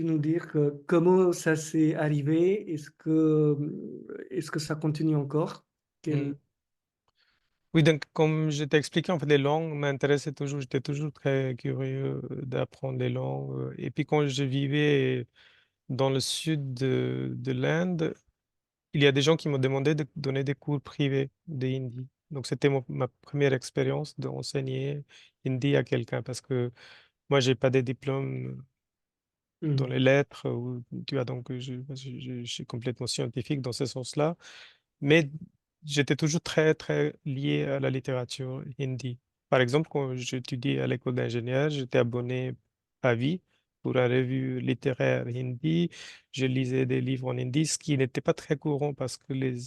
nous dire comment ça s'est arrivé? Est-ce que ça continue encore? Mm. Quel... Oui, donc comme je t'ai expliqué, en fait, les langues m'intéressaient toujours. J'étais toujours très curieux d'apprendre les langues. Et puis quand je vivais dans le sud de l'Inde, il y a des gens qui m'ont demandé de donner des cours privés de hindi. Donc c'était ma première expérience d'enseigner hindi à quelqu'un parce que moi, j'ai pas de diplôme dans les Mhm. lettres, tu vois, donc je suis complètement scientifique dans ce sens-là. Mais j'étais toujours très, très lié à la littérature hindi. Par exemple, quand j'étudiais à l'école d'ingénieur, j'étais abonné à vie pour la revue littéraire hindi. Je lisais des livres en hindi, ce qui n'était pas très courant parce que les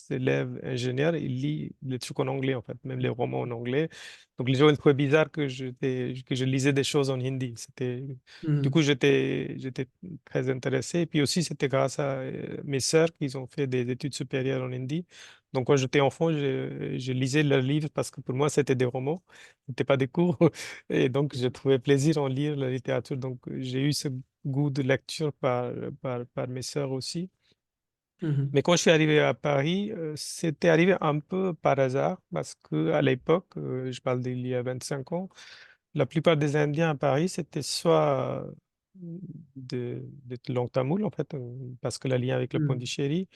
élèves ingénieurs, ils lisent les trucs en anglais, en fait, même les romans en anglais. Donc, les gens ils trouvaient bizarre que je lisais des choses en hindi. Du coup, Mhm. j'étais très intéressé. Et puis aussi, c'était grâce à mes sœurs qui ont fait des études supérieures en hindi. Donc, quand j'étais enfant, je lisais leurs livres parce que pour moi, c'était des romans, c'était pas des cours. Et donc, je trouvais plaisir en lire la littérature. Donc, j'ai eu ce goût de lecture par mes sœurs aussi. Mhm. Mais quand je suis arrivé à Paris, c'était arrivé un peu par hasard parce que à l'époque, je parle d'il y a 25 ans, la plupart des Indiens à Paris, c'était soit de langue tamoule, en fait, parce que le lien avec le Mhm. Pondichéry,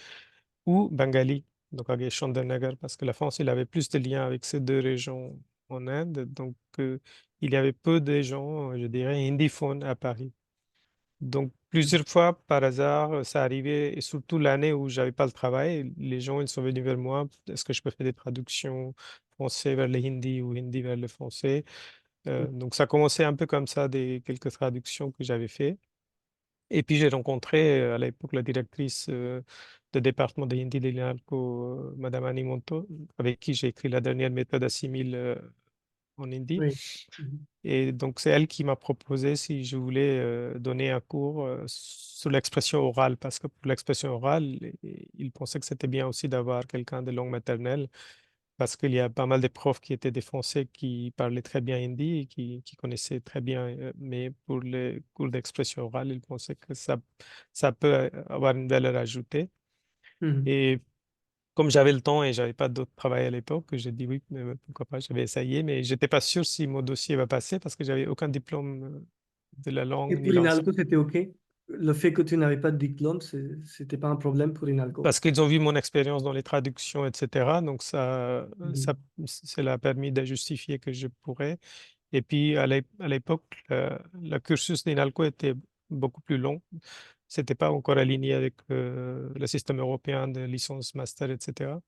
ou bengali, donc avec Chandanagar, parce que la France, il avait plus de liens avec ces deux régions en Inde. Donc, il y avait peu de gens, je dirais, hindiphones à Paris. Donc, plusieurs fois, par hasard, ça arrivait, et surtout l'année où j'avais pas le travail, les gens, ils sont venus vers moi. Est-ce que je peux faire des traductions français vers le hindi ou hindi vers le français? Donc, ça commençait un peu comme ça, quelques traductions que j'avais fait. Et puis, j'ai rencontré à l'époque la directrice de département de hindi de l'INALCO, Madame Annie Monto, avec qui j'ai écrit la dernière méthode assimile en hindi. Oui. Mhm. Et donc, c'est elle qui m'a proposé si je voulais donner un cours sur l'expression orale, parce que pour l'expression orale, il pensait que c'était bien aussi d'avoir quelqu'un de langue maternelle, parce qu'il y a pas mal de profs qui étaient des Français qui parlaient très bien hindi et qui connaissaient très bien, mais pour les cours d'expression orale, il pensait que ça peut avoir une valeur ajoutée. Mhm. Et comme j'avais le temps et j'avais pas d'autre travail à l'époque, j'ai dit oui, mais pourquoi pas, j'avais essayé, mais j'étais pas sûr si mon dossier va passer parce que j'avais aucun diplôme de la Et langue ni pour Inalco, l'enseignement. c'était OK? Le fait que tu n'avais pas de diplôme, c'était pas un problème pour Inalco? Parce qu'ils ont vu mon expérience dans les traductions, etc. Donc ça, Mhm. cela a permis de justifier que je pourrais. Et puis à l'époque, le cursus d'INALCO était beaucoup plus long. C'était pas encore aligné avec le système européen de licence, master, etc.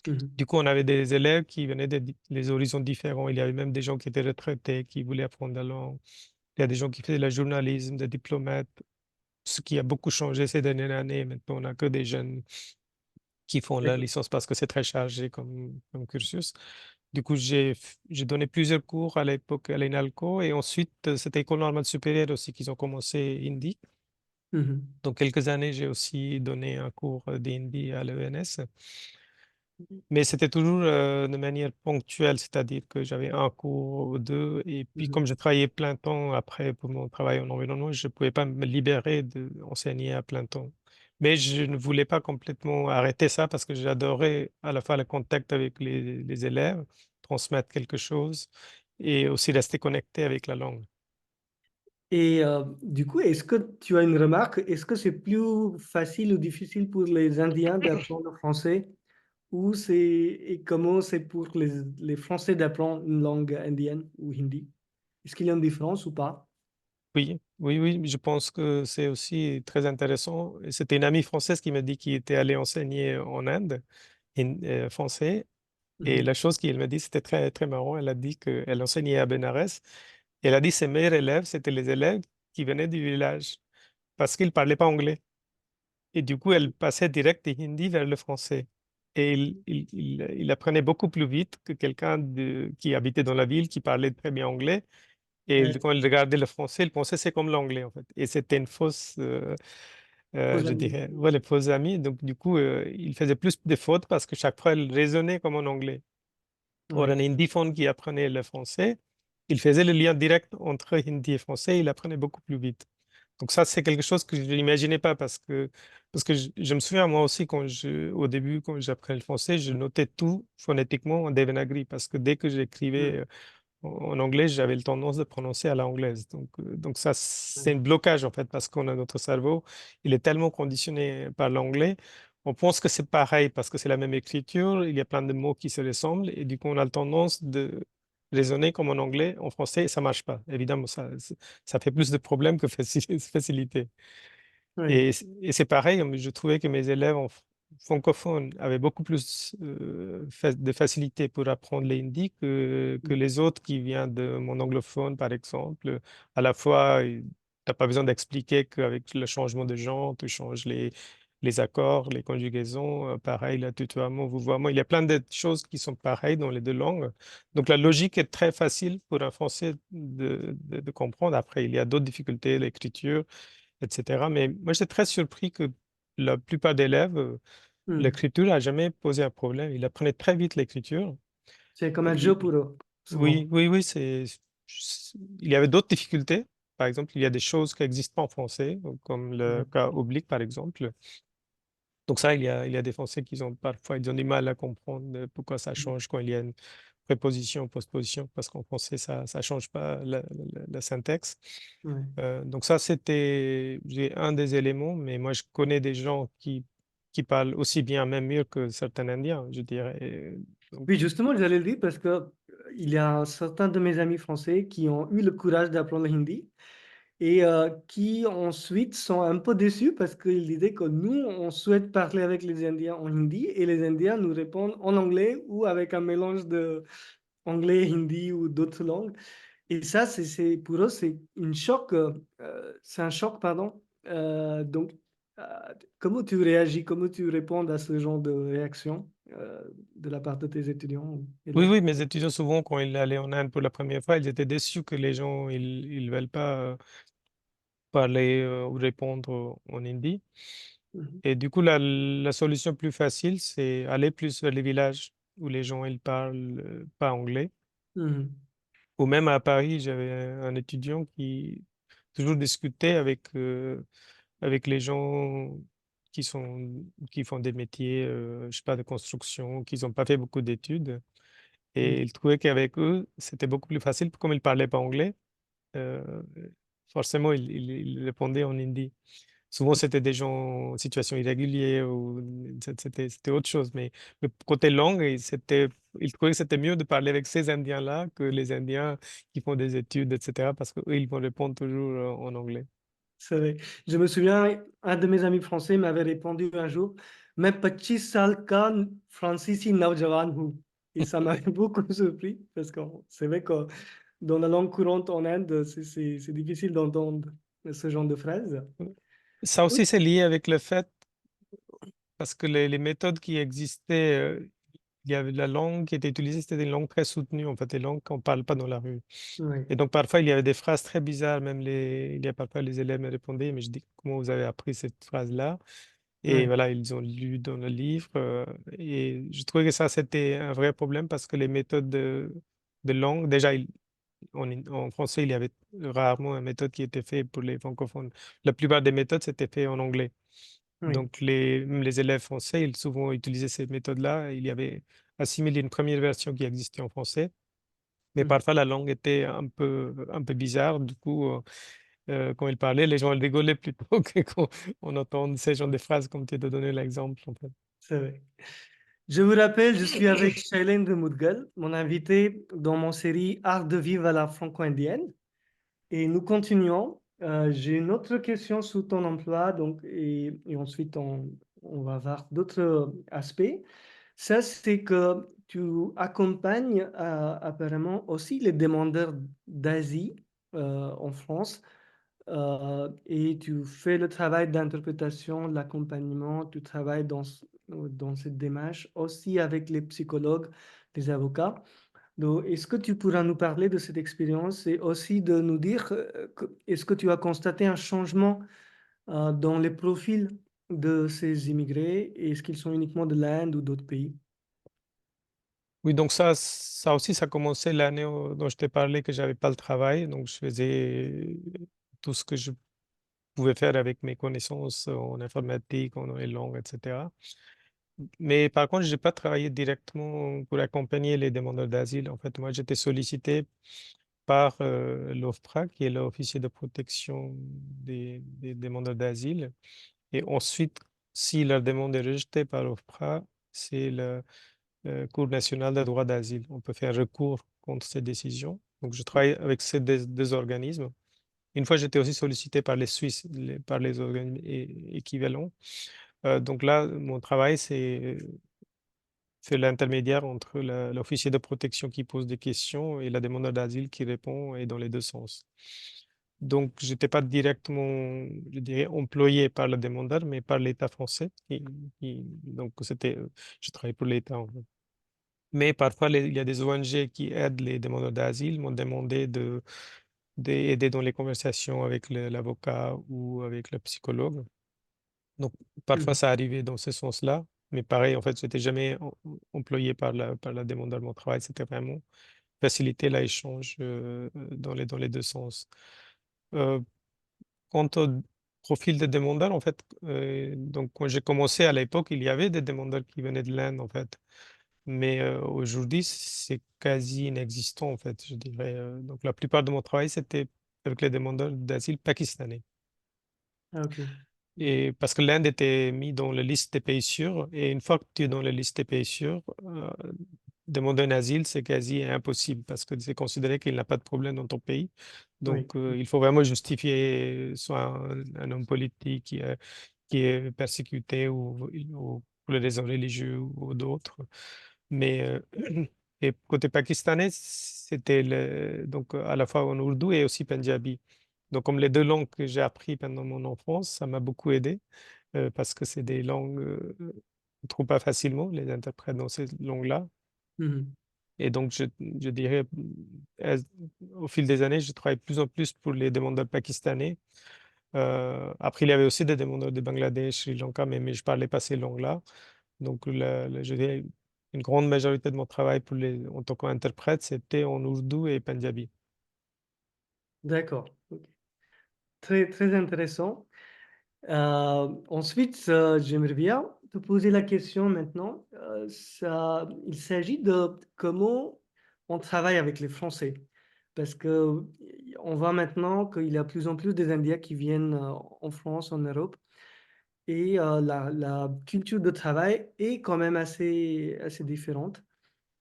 Mhm. Du coup, on avait des élèves qui venaient des horizons différents. Il y avait même des gens qui étaient retraités, qui voulaient apprendre la langue. Il y a des gens qui faisaient le journalisme, des diplomates, ce qui a beaucoup changé ces dernières années. Maintenant, on n'a que des jeunes qui font la D'accord. licence parce que c'est très chargé comme cursus. Du coup, j'ai donné plusieurs cours à l'époque à l'ENALCO et ensuite, c'était École normale supérieure aussi qu'ils ont commencé hindi. Mhm. Donc, quelques années, j'ai aussi donné un cours d'hindi à l'ENS. Mais c'était toujours de manière ponctuelle, c'est-à-dire que j'avais un cours ou deux. Et puis, Mhm. comme je travaillais plein temps après pour mon travail en environnement, je ne pouvais pas me libérer d'enseigner à plein temps. Mais je ne voulais pas complètement arrêter ça parce que j'adorais à la fois le contact avec les élèves, transmettre quelque chose et aussi rester connecté avec la langue. Et du coup, est-ce que tu as une remarque? Est-ce que c'est plus facile ou difficile pour les Indiens d'apprendre le français ou et comment c'est pour les Français d'apprendre une langue indienne ou hindi? Est-ce qu'il y a une différence ou pas? Oui, oui, oui, je pense que c'est aussi très intéressant. Et c'était une amie française qui m'a dit qu'il était allé enseigner en Inde, français. Et la Mhm. chose qu'elle m'a dit, c'était très, très marrant. Elle a dit qu'elle enseignait à Benares. Et elle a dit que ses meilleurs élèves, c'était les élèves qui venaient du village parce qu'ils ne parlaient pas anglais. Et du coup, elle passait direct du hindi vers le français. Et il apprenait beaucoup plus vite que quelqu'un qui habitait dans la ville, qui parlait très bien anglais. Et Ouais. quand il regardait le français, il pensait que c'est comme l'anglais, en fait. Et c'était une fausse, Aux je amis. dirais, ouais, les fausses amies. Donc, du coup, il faisait plus de fautes parce que chaque fois, elle raisonnait comme en anglais. Or, Oui. un hindiphone qui apprenait le français, il faisait le lien direct entre hindi et français, il apprenait beaucoup plus vite. Donc ça, c'est quelque chose que je n'imaginais pas parce que je me souviens moi aussi au début, quand j'apprenais le français, je notais tout phonétiquement en Devanagari parce que dès que j'écrivais Mhm. en anglais, j'avais le tendance de prononcer à l'anglaise. Donc ça, c'est Ouais. un blocage en fait parce qu'on a notre cerveau, il est tellement conditionné par l'anglais. On pense que c'est pareil parce que c'est la même écriture, il y a plein de mots qui se ressemblent et du coup, on a la tendance de raisonner comme en anglais, en français, et ça marche pas. Évidemment, ça fait plus de problèmes que facilité. Oui. Et c'est pareil, je trouvais que mes élèves francophones avaient beaucoup plus de facilité pour apprendre l'hindi que Mhm. les autres qui viennent de mon anglophone, par exemple. À la fois, tu n'as pas besoin d'expliquer qu'avec le changement de genre, tu changes les accords, les conjugaisons, pareil, le tutoiement, vouvoiement. Il y a plein de choses qui sont pareilles dans les deux langues. Donc la logique est très facile pour un Français de comprendre. Après, il y a d'autres difficultés, l'écriture etc. Mais moi, j'étais très surpris que la plupart d'élèves, Mhm. l'écriture n'a jamais posé un problème. Ils apprenaient très vite l'écriture. C'est comme un jeu Et- pour eux, oui, souvent. oui, oui, il y avait d'autres difficultés. Par exemple, il y a des choses qui n'existent pas en français, comme le Mhm. cas oblique, par exemple. Donc ça, il y a des Français qui ont parfois ils ont du mal à comprendre pourquoi ça change quand il y a une préposition, postposition, parce qu'en français, ça change pas la syntaxe. Ouais. Donc ça, c'était j'ai un des éléments, mais moi, je connais des gens qui parlent aussi bien, même mieux que certains Indiens, je dirais. Donc, Oui, justement, j'allais le dire parce que il y a certains de mes amis français qui ont eu le courage d'apprendre le hindi et qui ensuite sont un peu déçus parce qu'ils disaient que nous, on souhaite parler avec les Indiens en hindi et les Indiens nous répondent en anglais ou avec un mélange de anglais, hindi ou d'autres langues. Et ça, pour eux, c'est un choc, pardon. Donc, euh, comment tu réagis, comment tu réponds à ce genre de réaction de la part de tes étudiants ou oui, élèves? oui, mes étudiants, souvent, quand ils allaient en Inde pour la première fois, ils étaient déçus que les gens, ils veulent pas parler ou répondre en hindi. Mhm. Et du coup, la solution plus facile, c'est aller plus vers les villages où les gens, ils parlent pas anglais. Mhm. Ou même à Paris, j'avais un étudiant qui toujours discutait avec les gens qui sont, qui font des métiers, je sais pas, de construction, qui n'ont pas fait beaucoup d'études. Et Mhm. il trouvait qu'avec eux, c'était beaucoup plus facile, comme ils ne parlaient pas anglais. euh, Forcément, ils répondaient en hindi. Souvent, c'était des gens en situation irrégulière ou c'était autre chose. Mais côté langue, il trouvait que c'était mieux de parler avec ces Indiens-là que les Indiens qui font des études, etc. Parce qu'eux, ils vont répondre toujours en anglais. C'est vrai. Je me souviens, un de mes amis français m'avait répondu un jour, मैं 25 साल का फ्रांसीसी नौजवान हूँ. Et ça m'avait beaucoup surpris parce que c'est vrai que dans la langue courante en Inde, c'est difficile d'entendre ce genre de phrase. Ça Oui, aussi, c'est lié avec le fait, parce que les méthodes qui existaient, il y avait la langue qui était utilisée, c'était des langues très soutenues, en fait, des langues qu'on ne parle pas dans la rue. oui, Et donc, parfois, il y avait des phrases très bizarres, il y a parfois les élèves me répondaient, mais je dis, comment vous avez appris cette phrase-là? Et oui, voilà, ils ont lu dans le livre. Et je trouvais que ça, c'était un vrai problème parce que les méthodes de langue, déjà, en français, il y avait rarement une méthode qui était faite pour les francophones. La plupart des méthodes, c'était fait en anglais. oui, Donc, même les élèves français, ils souvent utilisaient ces méthodes-là. Il y avait assimilé une première version qui existait en français, mais mhm, parfois la langue était un peu bizarre. Du coup, quand ils parlaient, les gens rigolaient plutôt que quand on entend ces genres de phrases comme tu as donné l'exemple, en fait. c'est vrai. Je vous rappelle, je suis avec Shailendra Moudgal, mon invité dans mon série Art de vivre à la franco-indienne. Et nous continuons. J'ai une autre question sous ton emploi, donc, et ensuite on va voir d'autres aspects. Ça, c'est que tu accompagnes apparemment aussi les demandeurs d'Asie en France et tu fais le travail d'interprétation, de l'accompagnement, tu travailles dans cette démarche aussi avec les psychologues, les avocats. Donc, est-ce que tu pourras nous parler de cette expérience et aussi de nous dire, est-ce que tu as constaté un changement dans les profils de ces immigrés? Est-ce qu'ils sont uniquement de l'Inde ou d'autres pays? Oui, donc ça aussi, ça commençait l'année dont je t'ai parlé que j'avais pas le travail. Donc, je faisais tout ce que je pouvais faire avec mes connaissances en informatique, en les langues, etc. Mais par contre, je n'ai pas travaillé directement pour accompagner les demandeurs d'asile. En fait, moi, j'étais sollicité par l'OFPRA, qui est l'officier de protection des demandeurs d'asile. Et ensuite, si leur demande est rejetée par l'OFPRA, c'est le Cour nationale des droits d'asile. On peut faire recours contre ces décisions. Donc, je travaille avec ces deux organismes. Une fois, j'étais aussi sollicité par les Suisses, par les organismes équivalents. Donc là, mon travail, c'est l'intermédiaire entre l'officier de protection qui pose des questions et la demandeur d'asile qui répond, et dans les deux sens. Donc, je n'étais pas directement, je dirais, employé par le demandeur, mais par l'État français. Donc, je travaillais pour l'État, en fait. Mais parfois, il y a des ONG qui aident les demandeurs d'asile, m'ont demandé d'aider dans les conversations avec l'avocat ou avec le psychologue. Donc, parfois, Mhm. ça arrivait dans ce sens-là. Mais pareil, en fait, je n'étais jamais employé par la demandeur de mon travail. C'était vraiment faciliter l'échange dans les deux sens. Euh, Quant au profil des demandeurs, en fait. Donc, quand j'ai commencé à l'époque, il y avait des demandeurs qui venaient de l'Inde, en fait. Mais aujourd'hui, c'est quasi inexistant, en fait, je dirais. Donc, la plupart de mon travail, c'était avec les demandeurs d'asile pakistanais. Ah, ok. Et parce que l'Inde était mis dans la liste des pays sûrs, et une fois que tu es dans la liste des pays sûrs, demander un asile, c'est quasi impossible parce que c'est considéré qu'il n'a pas de problème dans ton pays. Oui. Donc, il faut vraiment justifier soit un homme politique qui est persécuté ou pour les raisons religieuses ou d'autres. Mais et côté pakistanais, c'était donc à la fois en ourdou et aussi pendjabi. Donc, comme les deux langues que j'ai appris pendant mon enfance, ça m'a beaucoup aidé parce que c'est des langues qu'on ne trouve pas facilement, les interprètes dans ces langues-là. Mhm. Et donc, je dirais, euh, au fil des années, je travaille de plus en plus pour les demandeurs pakistanais. Après, il y avait aussi des demandeurs de Bangladesh, Sri Lanka, mais je parlais pas ces langues-là. Donc, je dirais, une grande majorité de mon travail en tant qu'interprète, c'était en ourdou et pendjabi. D'accord. Ok. Très, très intéressant. Ensuite, j'aimerais bien te poser la question maintenant. Il s'agit de comment on travaille avec les Français. Parce que on voit maintenant qu'il y a de plus en plus des Indiens qui viennent en France, en Europe, et la culture de travail est quand même assez différente.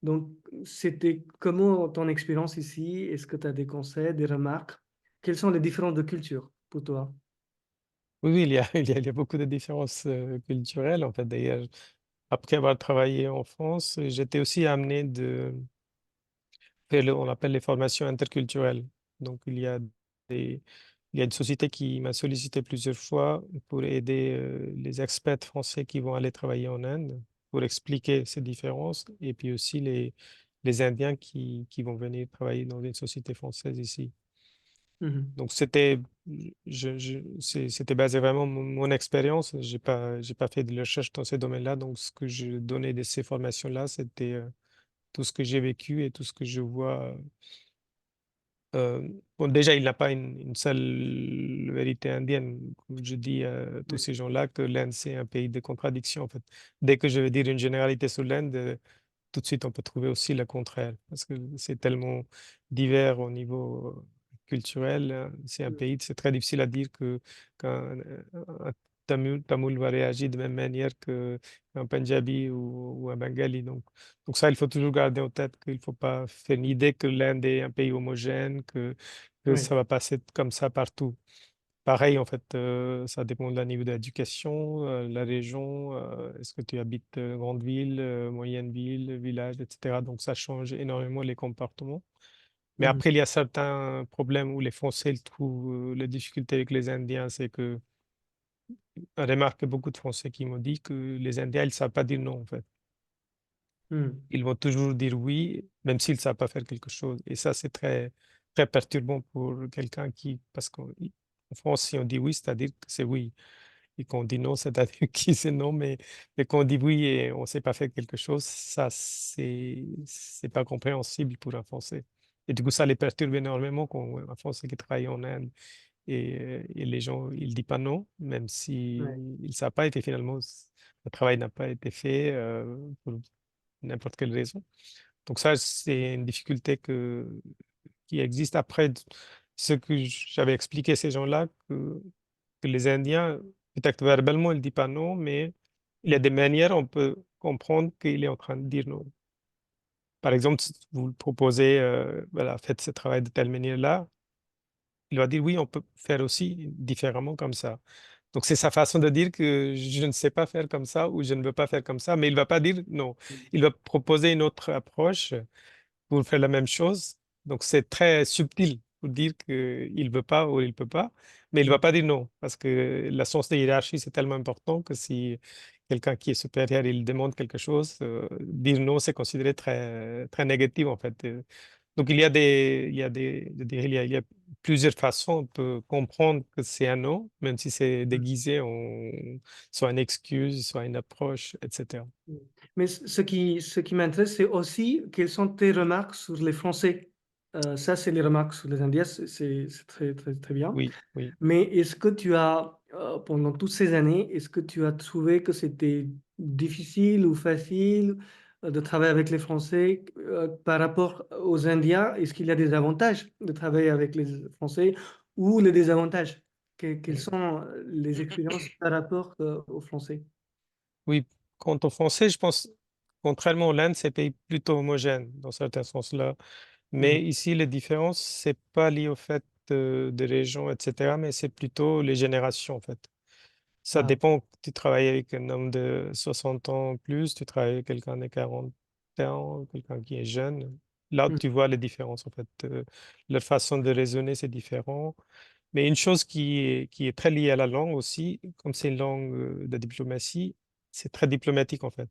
Donc, c'était comment ton expérience ici? Est-ce que tu as des conseils, des remarques? Quelles sont les différences de culture pour toi? Oui, oui, il y a beaucoup de différences culturelles, en fait. D'ailleurs, après avoir travaillé en France, j'étais aussi amené on appelle les formations interculturelles. Donc, il y a une société qui m'a sollicité plusieurs fois pour aider les experts français qui vont aller travailler en Inde, pour expliquer ces différences, et puis aussi les Indiens qui vont venir travailler dans une société française ici. Mhm. Donc, c'était basé vraiment mon expérience. J'ai pas fait de recherche dans ces domaines-là. Donc, ce que je donnais de ces formations-là, c'était tout ce que j'ai vécu et tout ce que je vois. Bon, déjà, il n'a pas une seule vérité indienne. Je dis à tous Oui, ces gens-là que l'Inde, c'est un pays de contradictions, en fait. Dès que je vais dire une généralité sur l'Inde, tout de suite, on peut trouver aussi le contraire, parce que c'est tellement divers au niveau culturel. C'est un oui, pays, c'est très difficile à dire un Tamoul va réagir de même manière qu'un Punjabi ou un Bengali. Donc ça, il faut toujours garder en tête qu'il ne faut pas faire une idée que l'Inde est un pays homogène, que oui, ça va passer comme ça partout. Pareil, en fait, ça dépend de la niveau d'éducation, la région, est-ce que tu habites grande ville, moyenne ville, village, etc. Donc, ça change énormément les comportements. Mais mhm, après, il y a certains problèmes où les Français ils trouvent les difficultés avec les Indiens. C'est que, je remarque beaucoup de Français qui m'ont dit que les Indiens, ils ne savent pas dire non, en fait. mhm, Ils vont toujours dire oui, même s'ils ne savent pas faire quelque chose. Et ça, c'est très, très perturbant pour quelqu'un parce qu'en France, si on dit oui, c'est-à-dire que c'est oui. Et quand on dit non, c'est-à-dire qui c'est non, mais quand on dit oui et on ne sait pas faire quelque chose, ça, c'est pas compréhensible pour un Français. Et du coup, ça les perturbe énormément quand un Français qui travaille en Inde et les gens, ils disent pas non, même si ouais, ils ne savent pas et que finalement, le travail n'a pas été fait pour n'importe quelle raison. Donc ça, c'est une difficulté qui existe. Après, ce que j'avais expliqué à ces gens-là, que les Indiens, peut-être verbalement, ils ne disent pas non, mais il y a des manières, on peut comprendre qu'il est en train de dire non. Par exemple, si vous le proposez, voilà, faites ce travail de telle manière-là, il va dire oui, on peut faire aussi différemment comme ça. Donc, c'est sa façon de dire que je ne sais pas faire comme ça ou je ne veux pas faire comme ça, mais il ne va pas dire non. Il va proposer une autre approche pour faire la même chose. Donc, c'est très subtil pour dire qu'il ne veut pas ou il ne peut pas, mais il ne va mhm, pas dire non, parce que la sens de hiérarchie, c'est tellement important que si quelqu'un qui est supérieur, il demande quelque chose, dire non, c'est considéré très, très négatif, en fait. Donc, je dirais, il y a plusieurs façons, on peut comprendre que c'est un non, même si c'est mhm, déguisé en soit une excuse, soit une approche, etc. mhm. Mais ce qui m'intéresse, c'est aussi quelles sont tes remarques sur les Français. Ça, c'est les remarques sur les Indiens, c'est très, très, très bien. Oui, oui. Mais est-ce que tu as, pendant toutes ces années, est-ce que tu as trouvé que c'était difficile ou facile de travailler avec les Français par rapport aux Indiens? Est-ce qu'il y a des avantages de travailler avec les Français ou les désavantages? Quelles Mm. sont les expériences par rapport aux Français? Oui, quant au français, je pense, contrairement aux l'Inde, c'est un pays plutôt homogène dans certains sens-là. Mais Mhm. ici, les différences, c'est pas lié au fait des régions, etc., mais c'est plutôt les générations, en fait. Ça Ah, dépend, tu travailles avec un homme de 60 ans plus, tu travailles avec quelqu'un de 40 ans, quelqu'un qui est jeune. Là, mhm. tu vois les différences, en fait. Leur façon de raisonner, c'est différent. Mais une chose qui est très liée à la langue aussi, comme c'est une langue de diplomatie, c'est très diplomatique, en fait.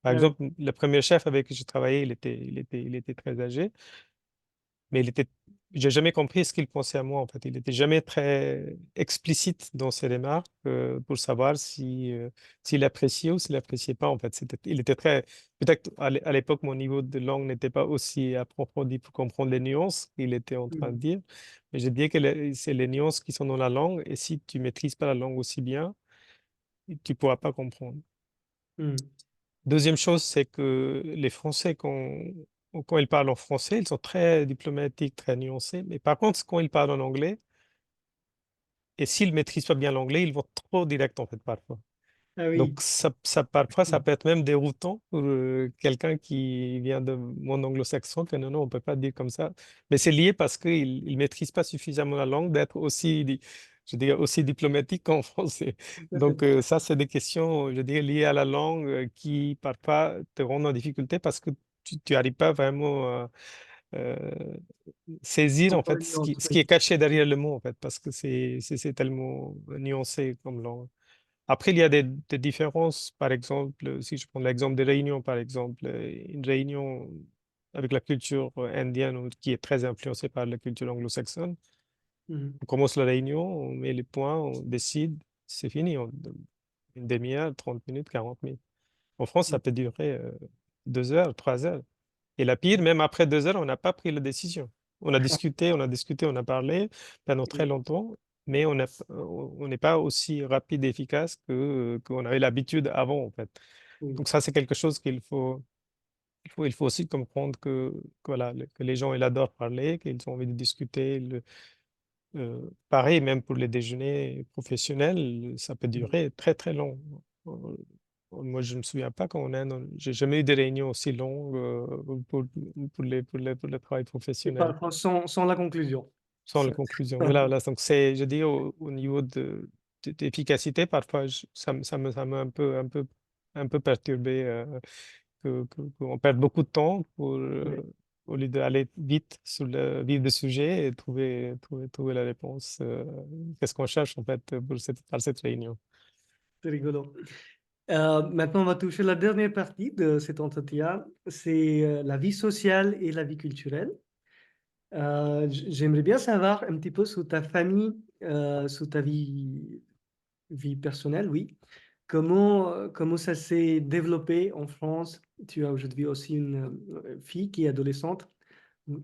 Par Ah oui. exemple, le premier chef avec qui j'ai travaillé, il était très âgé. Mais j'ai jamais compris ce qu'il pensait à moi, en fait. Il était jamais très explicite dans ses remarques pour savoir s'il appréciait ou s'il appréciait pas, en fait. Il était très, peut-être à l'époque, mon niveau de langue n'était pas aussi approfondi pour comprendre les nuances qu'il était en train de Mhm. dire. Mais je dis que c'est les nuances qui sont dans la langue et si tu maîtrises pas la langue aussi bien, tu pourras pas comprendre. Mhm. Deuxième chose, c'est que les Français, quand ils parlent en français, ils sont très diplomatiques, très nuancés. Mais par contre, quand ils parlent en anglais, et s'ils maîtrisent pas bien l'anglais, ils vont trop direct, en fait, parfois. Ah Donc, oui. parfois, ça Mhm. peut être même déroutant pour quelqu'un qui vient de monde anglo-saxon. Que non, non, on peut pas dire comme ça. Mais c'est lié parce qu'ils ne maîtrisent pas suffisamment la langue d'être aussi, je dirais, aussi diplomatique qu'en français. Tout à fait. Donc, ça, c'est des questions, je dirais, liées à la langue qui, parfois, te rendent en difficulté parce que tu n'arrives pas vraiment à saisir, en Comprendre fait, les nuances, ce qui oui. est caché derrière le mot, en fait, parce que c'est tellement nuancé comme langue. Après, il y a des différences. Par exemple, si je prends l'exemple des réunions, par exemple, une réunion avec la culture indienne qui est très influencée par la culture anglo-saxonne, Mhm. on commence la réunion, on met les points, on décide, c'est fini. Une demi-heure, 30 minutes, 40 minutes. En France, ça peut durer 2 heures, 3 heures. Et la pire, même après 2 heures, on n'a pas pris la décision. On a discuté, on a discuté, on a parlé pendant très Oui. longtemps, mais on n'est pas aussi rapide et efficace qu'on avait l'habitude avant, en fait. Oui. Donc ça, c'est quelque chose qu'il faut aussi comprendre que voilà, que les gens, ils adorent parler, qu'ils ont envie de discuter. Pareil, même pour les déjeuners professionnels, ça peut Mhm. durer très, très long. Moi, je ne me souviens pas quand j'ai jamais eu des réunions aussi longues pour le travail Et professionnel, parfois sans la conclusion. sans la Ça- conclusion. Voilà, voilà. Donc, je dis, au niveau d'efficacité, parfois, ça m'a un peu perturbé qu'on perde beaucoup de temps Oui, au lieu d'aller vite sur le vif du sujet et trouver la réponse. Qu'est-ce qu'on cherche, en fait, par cette réunion? c'est rigolo. Maintenant, on va toucher la dernière partie de cet entretien, c'est la vie sociale et la vie culturelle. J'aimerais bien savoir un petit peu sur ta famille, sur ta vie personnelle, oui. Comment ça s'est développé en France? Tu as aujourd'hui aussi une fille qui est adolescente.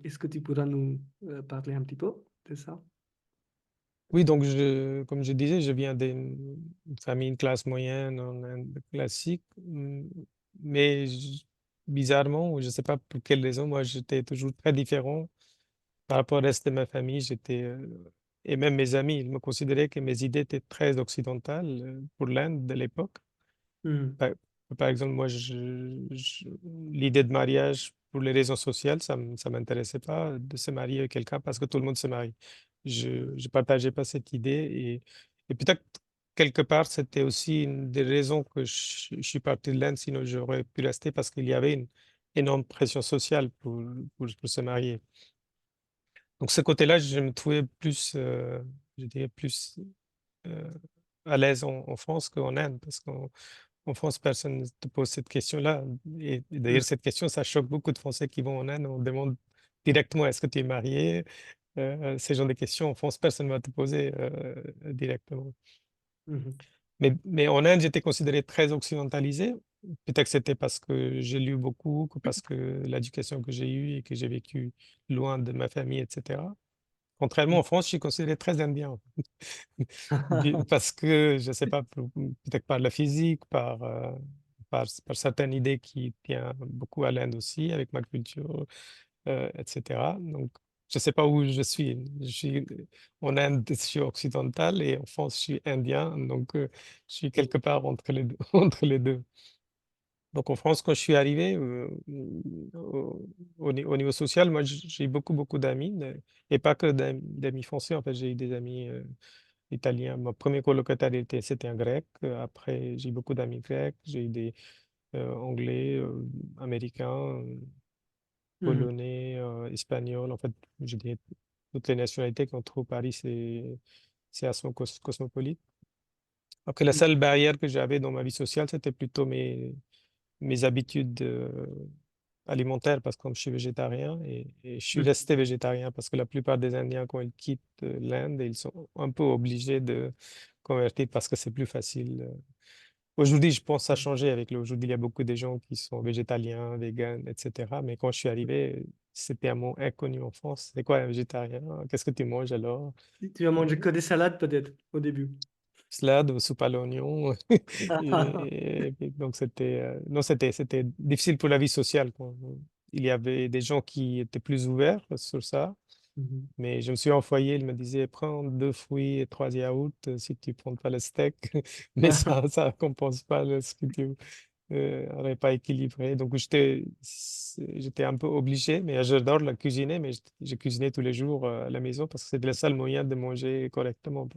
Est-ce que tu pourras nous parler un petit peu de ça? Oui, donc, comme je disais, je viens d'une famille, une classe moyenne, en Inde classique, mais bizarrement, ou je ne sais pas pour quelle raison, moi, j'étais toujours très différent par rapport au reste de ma famille. Et même mes amis, ils me considéraient que mes idées étaient très occidentales pour l'Inde de l'époque. Mhm. Par, par exemple, moi, l'idée de mariage pour les raisons sociales, ça m'intéressait pas de se marier avec quelqu'un parce que tout le monde se marie. Je ne partageais pas cette idée et peut-être quelque part, c'était aussi une des raisons que je suis parti de l'Inde, sinon j'aurais pu rester parce qu'il y avait une énorme pression sociale pour se marier. Donc, ce côté-là, je me trouvais plus, je dirais, plus euh, à l'aise en France qu'en Inde parce qu'en en France, personne ne te pose cette question-là. Et Mhm. d'ailleurs, cette question, ça choque beaucoup de Français qui vont en Inde. On demande directement, est-ce que tu es marié? Ces genres de questions, en France, personne ne va te poser directement. Mhm. Mais en Inde, j'étais considéré très occidentalisé. peut-être que c'était parce que j'ai lu beaucoup, que parce que l'éducation que j'ai eue et que j'ai vécu loin de ma famille, etc. Contrairement en France, je suis considéré très indien. Parce que, je ne sais pas, peut-être par la physique, par certaines idées qui tiennent beaucoup à l'Inde aussi, avec ma culture, etc. Donc, je ne sais pas où je suis. Je suis en Inde, je suis occidental et en France, je suis indien. Donc, je suis quelque part entre les deux, entre les deux. Donc en France, quand je suis arrivé au niveau social, moi j'ai beaucoup, beaucoup d'amis, et pas que d'amis français, en fait, j'ai eu des amis italiens. Mon premier colocataire, c'était un grec. Après, j'ai eu beaucoup d'amis grecs, j'ai eu des anglais, américains, Mhm. polonais, espagnols. En fait, je dirais toutes les nationalités qu'on trouve au Paris, c'est assez cosmopolite. Après, la seule barrière que j'avais dans ma vie sociale, c'était plutôt mes habitudes alimentaires, parce que comme je suis végétarien, et je suis Mhm. resté végétarien parce que la plupart des Indiens, quand ils quittent l'Inde, ils sont un peu obligés de convertir parce que c'est plus facile. Aujourd'hui, je pense que ça a changé avec aujourd'hui, il y a beaucoup de gens qui sont végétaliens, véganes, etc. Mais quand je suis arrivé, c'était un mot inconnu en France. C'est quoi un végétarien? Qu'est-ce que tu manges alors? Tu as Euh, mangé que des salades peut-être au début. Salade ou soupe à l'oignon. Et donc c'était non, c'était difficile pour la vie sociale, quoi. Il y avait des gens qui étaient plus ouverts sur ça, Mhm. mais je me suis envoyé, il me disait prends 2 fruits et 3 yaourts si tu prends pas le steak, mais ça compense pas ce que tu un repas équilibré. Donc j'étais un peu obligé, mais j'adore la cuisiner, mais je cuisinais tous les jours à la maison parce que c'était le seul moyen de manger correctement.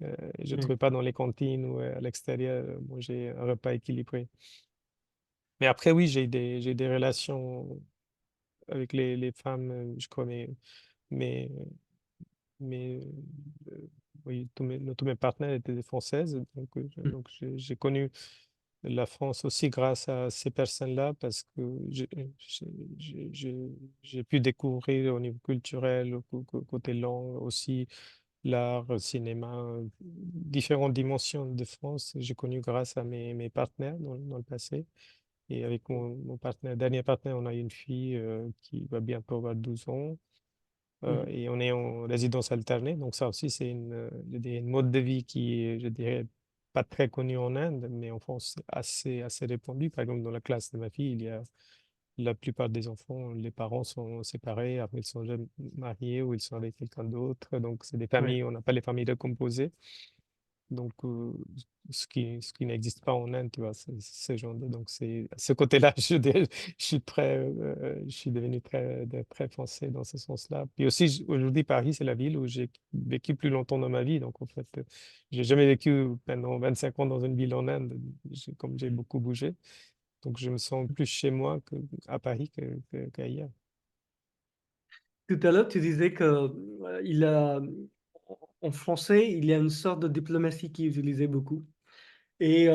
Je ne Oui. trouvais pas dans les cantines ou à l'extérieur manger un repas équilibré. Mais après, oui, j'ai des relations avec les femmes, je crois, mes, mes, euh, oui, tous mes partenaires étaient des Françaises. Mhm. Donc j'ai connu la France aussi grâce à ces personnes-là parce que j'ai j'ai- j'ai- j'ai pu découvrir au niveau culturel, côté langue aussi, l'art, le cinéma, différentes dimensions de France, j'ai connu grâce à mes partenaires dans le passé. Et avec mon partenaire, dernier partenaire, on a une fille qui va bientôt avoir 12 ans. Mhm. Et on est en résidence alternée. Donc ça aussi, c'est je dirais une mode de vie qui est, je dirais, pas très connue en Inde, mais en France, c'est assez répandu. Par exemple, dans la classe de ma fille, il y a la plupart des enfants, les parents sont séparés, après ils sont jamais mariés ou ils sont avec quelqu'un d'autre. Donc, c'est des Oui. familles, on n'a pas les familles recomposées. Donc, ce qui n'existe pas en Inde, tu vois, ce genre de. Donc, c'est à ce côté-là, je suis devenu très français dans ce sens-là. Puis aussi, aujourd'hui, Paris, c'est la ville où j'ai vécu plus longtemps dans ma vie. Donc, en fait, j'ai jamais vécu pendant 25 ans dans une ville en Inde, comme j'ai beaucoup bougé. Donc, je me sens plus chez moi à Paris qu'ailleurs. Tout à l'heure, tu disais que en français, il y a une sorte de diplomatie qui est utilisée beaucoup. Et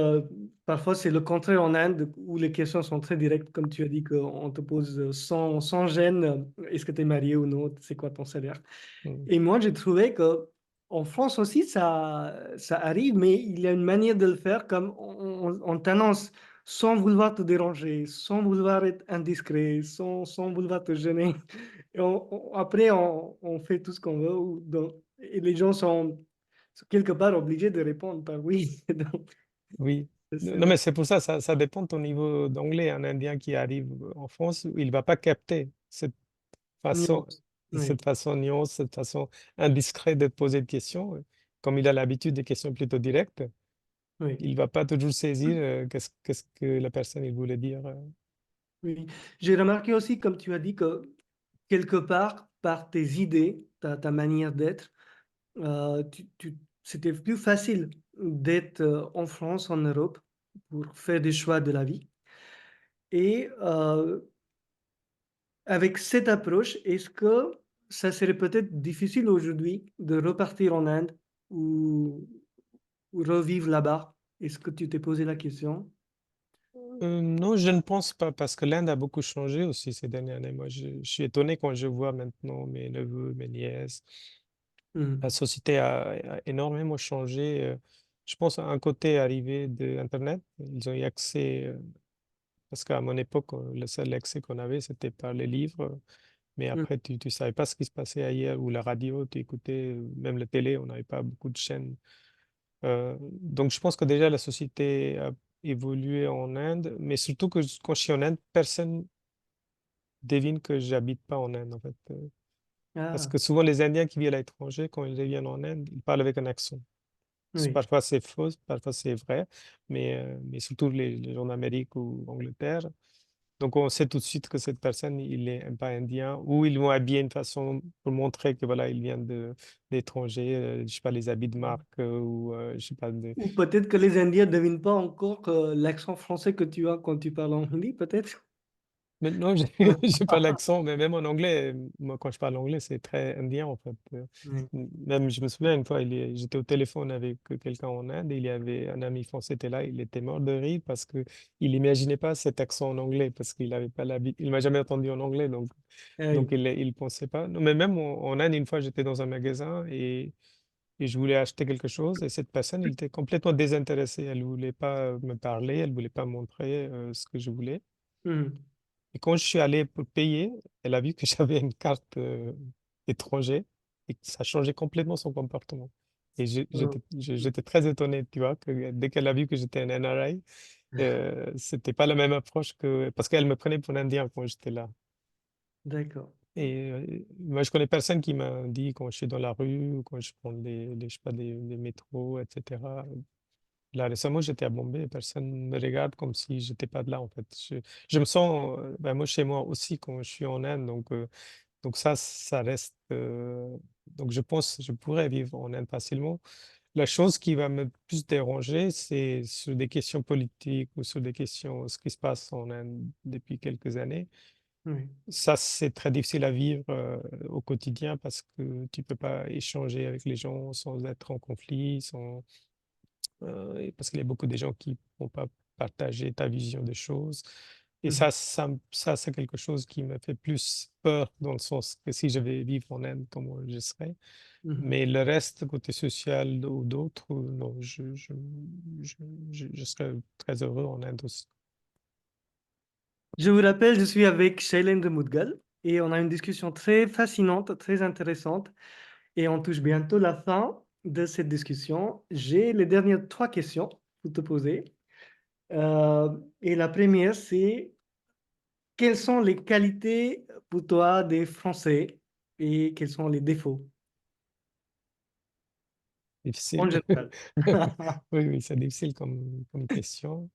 parfois, c'est le contraire en Inde, où les questions sont très directes, comme tu as dit, qu'on te pose sans gêne, est-ce que tu es marié ou non, c'est quoi ton salaire? Mm. Et moi, j'ai trouvé que en France aussi, ça arrive, mais il y a une manière de le faire comme on t'annonce, sans vouloir te déranger, sans vouloir être indiscret, sans vouloir te gêner. Et après, on fait tout ce qu'on veut, et les gens sont quelque part obligés de répondre par oui. Donc, Oui. c'est Non, mais là. c'est pour ça, ça dépend de ton niveau d'anglais. Un Indien qui arrive en France, il ne va pas capter façon, Nuance. Oui, cette façon nuance, cette façon indiscrète de te poser des questions. Comme il a l'habitude des questions plutôt directes, oui, il ne va pas toujours saisir qu'est-ce que la personne il voulait dire. oui. J'ai remarqué aussi, comme tu as dit, que quelque part, par tes idées, ta manière d'être, c'était plus facile d'être en France, en Europe, pour faire des choix de la vie. Et avec cette approche, est-ce que ça serait peut-être difficile aujourd'hui de repartir en Inde ou, ou revivre là-bas? Est-ce que tu t'es posé la question? Non, je ne pense pas, parce que l'Inde a beaucoup changé aussi ces dernières années. Moi, je suis étonné quand je vois maintenant mes neveux, mes nièces. La Mhm. société a énormément changé. je pense, un côté arrivé de Internet. Ils ont eu accès, parce qu'à mon époque, le seul accès qu'on avait, c'était par les livres. Mais Mhm. après, tu ne savais pas ce qui se passait ailleurs, ou la radio, tu écoutais, même la télé, on n'avait pas beaucoup de chaînes. Donc, je pense que déjà, la société a évolué en Inde, mais surtout que quand je suis en Inde, personne devine que j'habite pas en Inde, en fait. Parce Ah, que souvent, les Indiens qui vivent à l'étranger, quand ils reviennent en Inde, ils parlent avec un accent. oui. Parfois, c'est faux, parfois, c'est vrai, mais surtout les gens d'Amérique ou d'Angleterre. Donc, on sait tout de suite que cette personne, il est pas indien, ou ils vont habiller d'une façon pour montrer que voilà, il vient d'étrangers, je sais pas, les habits de marque, ou je sais pas, Ou peut-être que les Indiens ne devinent pas encore l'accent français que tu as quand tu parles en hindi, peut-être? mais non, j'ai pas l'accent, mais même en anglais, moi, quand je parle anglais, c'est très indien, en fait. Oui. Même, je me souviens, une fois, j'étais au téléphone avec quelqu'un en Inde, et il y avait un ami français était là, il était mort de rire parce que il imaginait pas cet accent en anglais, parce qu'il avait pas l'habitude, il m'a jamais entendu en anglais, Ah donc oui. il pensait pas. Non, mais même en Inde, une fois, j'étais dans un magasin et je voulais acheter quelque chose, et cette personne, il était complètement désintéressée, elle voulait pas me parler, elle voulait pas montrer ce que je voulais. Mhm. Et quand je suis allé pour payer, elle a vu que j'avais une carte étrangère et que ça a changé complètement son comportement. Et Oh. j'étais très étonné, tu vois, que dès qu'elle a vu que j'étais un NRI, c'était pas la même approche que... Parce qu'elle me prenait pour un Indien quand j'étais là. D'accord. Et moi, je connais personne qui m'a dit quand je suis dans la rue ou quand je prends je sais pas, des métros, etc. Là, récemment, j'étais à Bombay et personne ne me regarde comme si j'étais pas de là, en fait. Je me sens, ben, moi, chez moi aussi, quand je suis en Inde. Donc ça reste. Donc, je pense que je pourrais vivre en Inde facilement. La chose qui va me plus déranger, c'est sur des questions politiques ou sur des questions, ce qui se passe en Inde depuis quelques années. Oui. Ça, c'est très difficile à vivre au quotidien parce que tu peux pas échanger avec les gens sans être en conflit, et parce qu'il y a beaucoup de gens qui ne vont pas partager ta vision des choses. Et Mhm. ça, c'est quelque chose qui me fait plus peur dans le sens que si je vais vivre en Inde, comment je serai. Mhm. Mais le reste, côté social ou d'autres, non, je, je serais très heureux en Inde aussi. Je vous rappelle, je suis avec Shailendra Moudgal et on a une discussion très fascinante, très intéressante et on touche bientôt la fin de cette discussion. J'ai les dernières trois questions pour te poser. Euh, et la première, c'est quelles sont les qualités pour toi des Français et quels sont les défauts en Difficile. général? Oui, oui, c'est difficile comme question.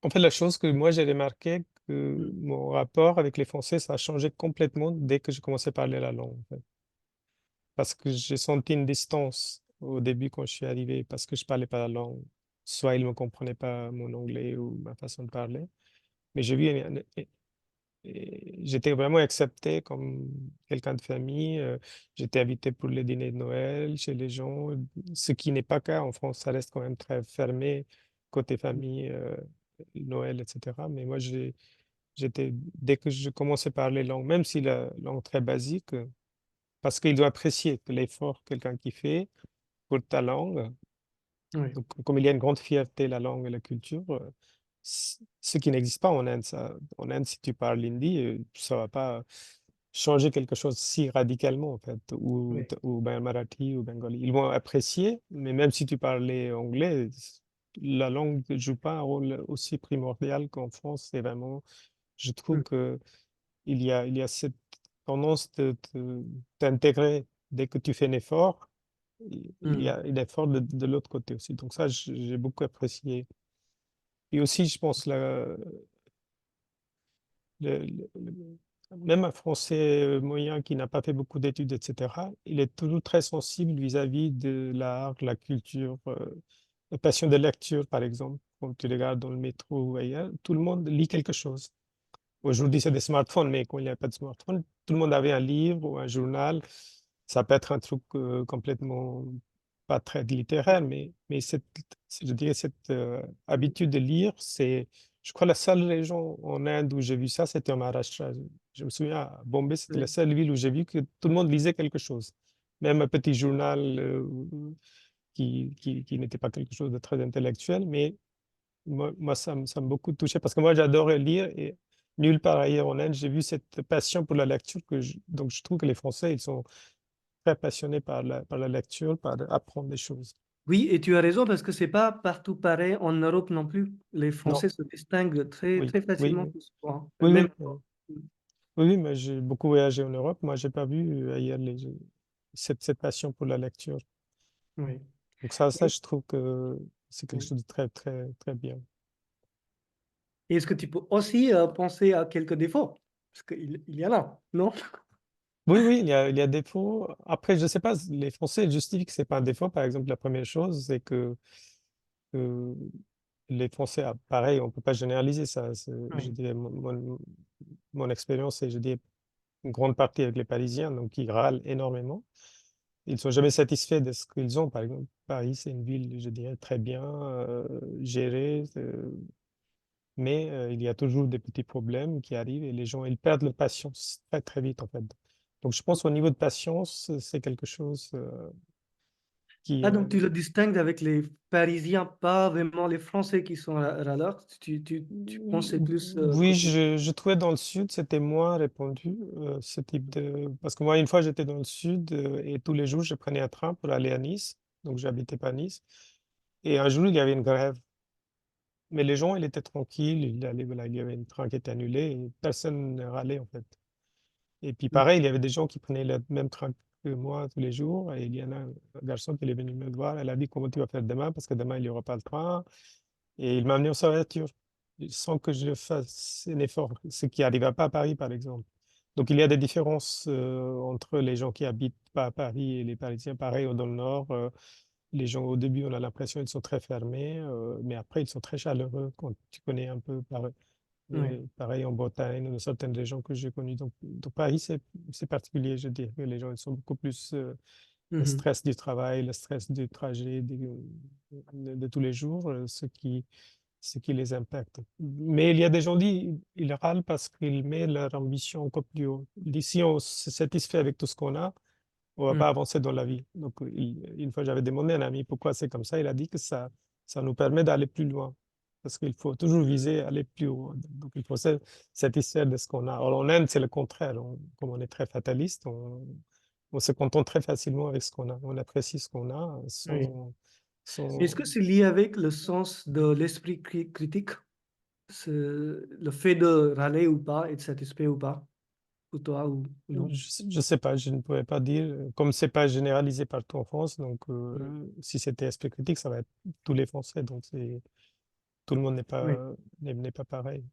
En fait, la chose que moi j'ai remarqué, que mon rapport avec les Français, ça a changé complètement dès que j'ai commencé à parler la langue, en fait. Parce que j'ai senti une distance au début quand je suis arrivé, parce que je parlais pas la langue. Soit ils ne me comprenaient pas mon anglais ou ma façon de parler. Mais j'ai vu, j'étais vraiment accepté comme quelqu'un de famille. J'étais invité pour les dîners de Noël chez les gens, ce qui n'est pas le cas en France. Ça reste quand même très fermé côté famille, Noël, etc. Mais moi, dès que je commençais à parler langue, même si la langue très basique, parce qu'il doit apprécier que l'effort quelqu'un qui fait pour ta langue. Oui, Donc, comme il y a une grande fierté, la langue et la culture, ce qui n'existe pas en Inde. En Inde, si tu parles hindi, ça va pas changer quelque chose si radicalement, en fait, oui, ou ben, marathi ou bengali. Ils vont apprécier, mais même si tu parlais anglais, la langue ne joue pas un rôle aussi primordial qu'en France. C'est vraiment, je trouve mm, que il y a cette tendance d'intégrer dès que tu fais un effort. Il y mm, a un effort de l'autre côté aussi. Donc ça, j'ai beaucoup apprécié. Et aussi, je pense, même un Français moyen qui n'a pas fait beaucoup d'études, etc., il est toujours très sensible vis-à-vis de l'art, la culture, la passion de lecture, par exemple. Quand tu regardes dans le métro ou ailleurs, tout le monde lit quelque chose. Aujourd'hui, c'est des smartphones, mais quand il n'y avait pas de smartphone, tout le monde avait un livre ou un journal. Ça peut être un truc complètement pas très littéraire, mais je dirais cette habitude de lire, je crois, la seule région en Inde où j'ai vu ça, c'était en Maharashtra. Je me souviens, à Bombay, c'était la oui, seule ville où j'ai vu que tout le monde lisait quelque chose. Même un petit journal. qui n'était pas quelque chose de très intellectuel, mais moi ça m'a beaucoup touché parce que moi, j'adorais lire et nulle part ailleurs en Inde, j'ai vu cette passion pour la lecture donc je trouve que les Français, ils sont très passionnés par la lecture, par apprendre des choses. Oui, et tu as raison parce que c'est pas partout pareil en Europe non plus. Les Non, Français se distinguent très, oui, très oui, facilement oui, de ce point. oui, Même, oui, oui, oui, mais j'ai beaucoup voyagé en Europe. Moi, j'ai pas vu ailleurs cette passion pour la lecture. oui. Donc ça, Et, je trouve que c'est quelque oui. chose de très, très, très bien. Et est-ce que tu peux aussi penser à quelques défauts? Parce qu'il y en a, non? Oui, oui, il y a des défauts. Après, je sais pas, les Français justifient que c'est pas un défaut. Par exemple, la première chose, c'est que euh, les Français, pareil, on peut pas généraliser ça. Je Oui. dirais, mon expérience, c'est, je dirais, une grande partie avec les Parisiens, donc ils râlent énormément. Ils sont jamais satisfaits de ce qu'ils ont. Par exemple, Paris, c'est une ville, je dirais, très bien gérée, mais il y a toujours des petits problèmes qui arrivent et les gens, ils perdent leur patience très, très vite, en fait. Donc, je pense au niveau de patience, c'est quelque chose qui... Ah, donc tu le distingues avec les Parisiens, pas vraiment les Français qui sont râleurs. Tu penses que c'est plus Oui, côté. je trouvais dans le sud, c'était moins répandu, ce type de... Parce que moi, une fois, j'étais dans le sud et tous les jours, je prenais un train pour aller à Nice. Donc, j'habitais pas à Nice. Et un jour, il y avait une grève. Mais les gens, ils étaient tranquilles. Voilà, il y avait un train qui était annulé et personne ne râlait, en fait. Et puis, pareil, il y avait des gens qui prenaient le même train que moi tous les jours. Et il y en a un garçon qui est venu me voir. Elle a dit, comment tu vas faire demain? Parce que demain, il n'y aura pas le train. Et il m'a amené en sa voiture, sans que je fasse un effort, ce qui n'arriva pas à Paris, par exemple. Donc, il y a des différences entre les gens qui habitent pas à Paris et les Parisiens. Pareil, dans le Nord, les gens, au début, on a l'impression qu'ils sont très fermés, mais après, ils sont très chaleureux quand tu connais un peu, Oui. pareil en Bretagne, dans certaines régions que j'ai connues. Donc Paris, c'est particulier, je dirais que les gens, ils sont beaucoup plus le Mhm. stress du travail, le stress du trajet de tous les jours, ce qui les impacte. Mais il y a des gens qui ils râlent parce qu'ils mettent leur ambition encore plus haut. Ils disent, si on se satisfait avec tout ce qu'on a, on va Mhm. pas avancer dans la vie. Donc, une fois, j'avais demandé à un ami pourquoi c'est comme ça. Il a dit que ça nous permet d'aller plus loin. Parce qu'il faut toujours viser aller plus haut. Donc, il faut se satisfaire de ce qu'on a. Alors, en Inde, c'est le contraire. Comme on est très fataliste, on se contente très facilement avec ce qu'on a. On apprécie ce qu'on a Oui. Est-ce sans... que c'est lié avec le sens de l'esprit critique? Le fait de râler ou pas, être satisfait ou pas, pour toi ou non? Je sais pas, je ne pourrais pas dire. Comme c'est pas généralisé partout en France, donc Mhm. si c'était esprit critique, ça va être tous les Français. Donc, tout le monde Oui, n'est pas pareil.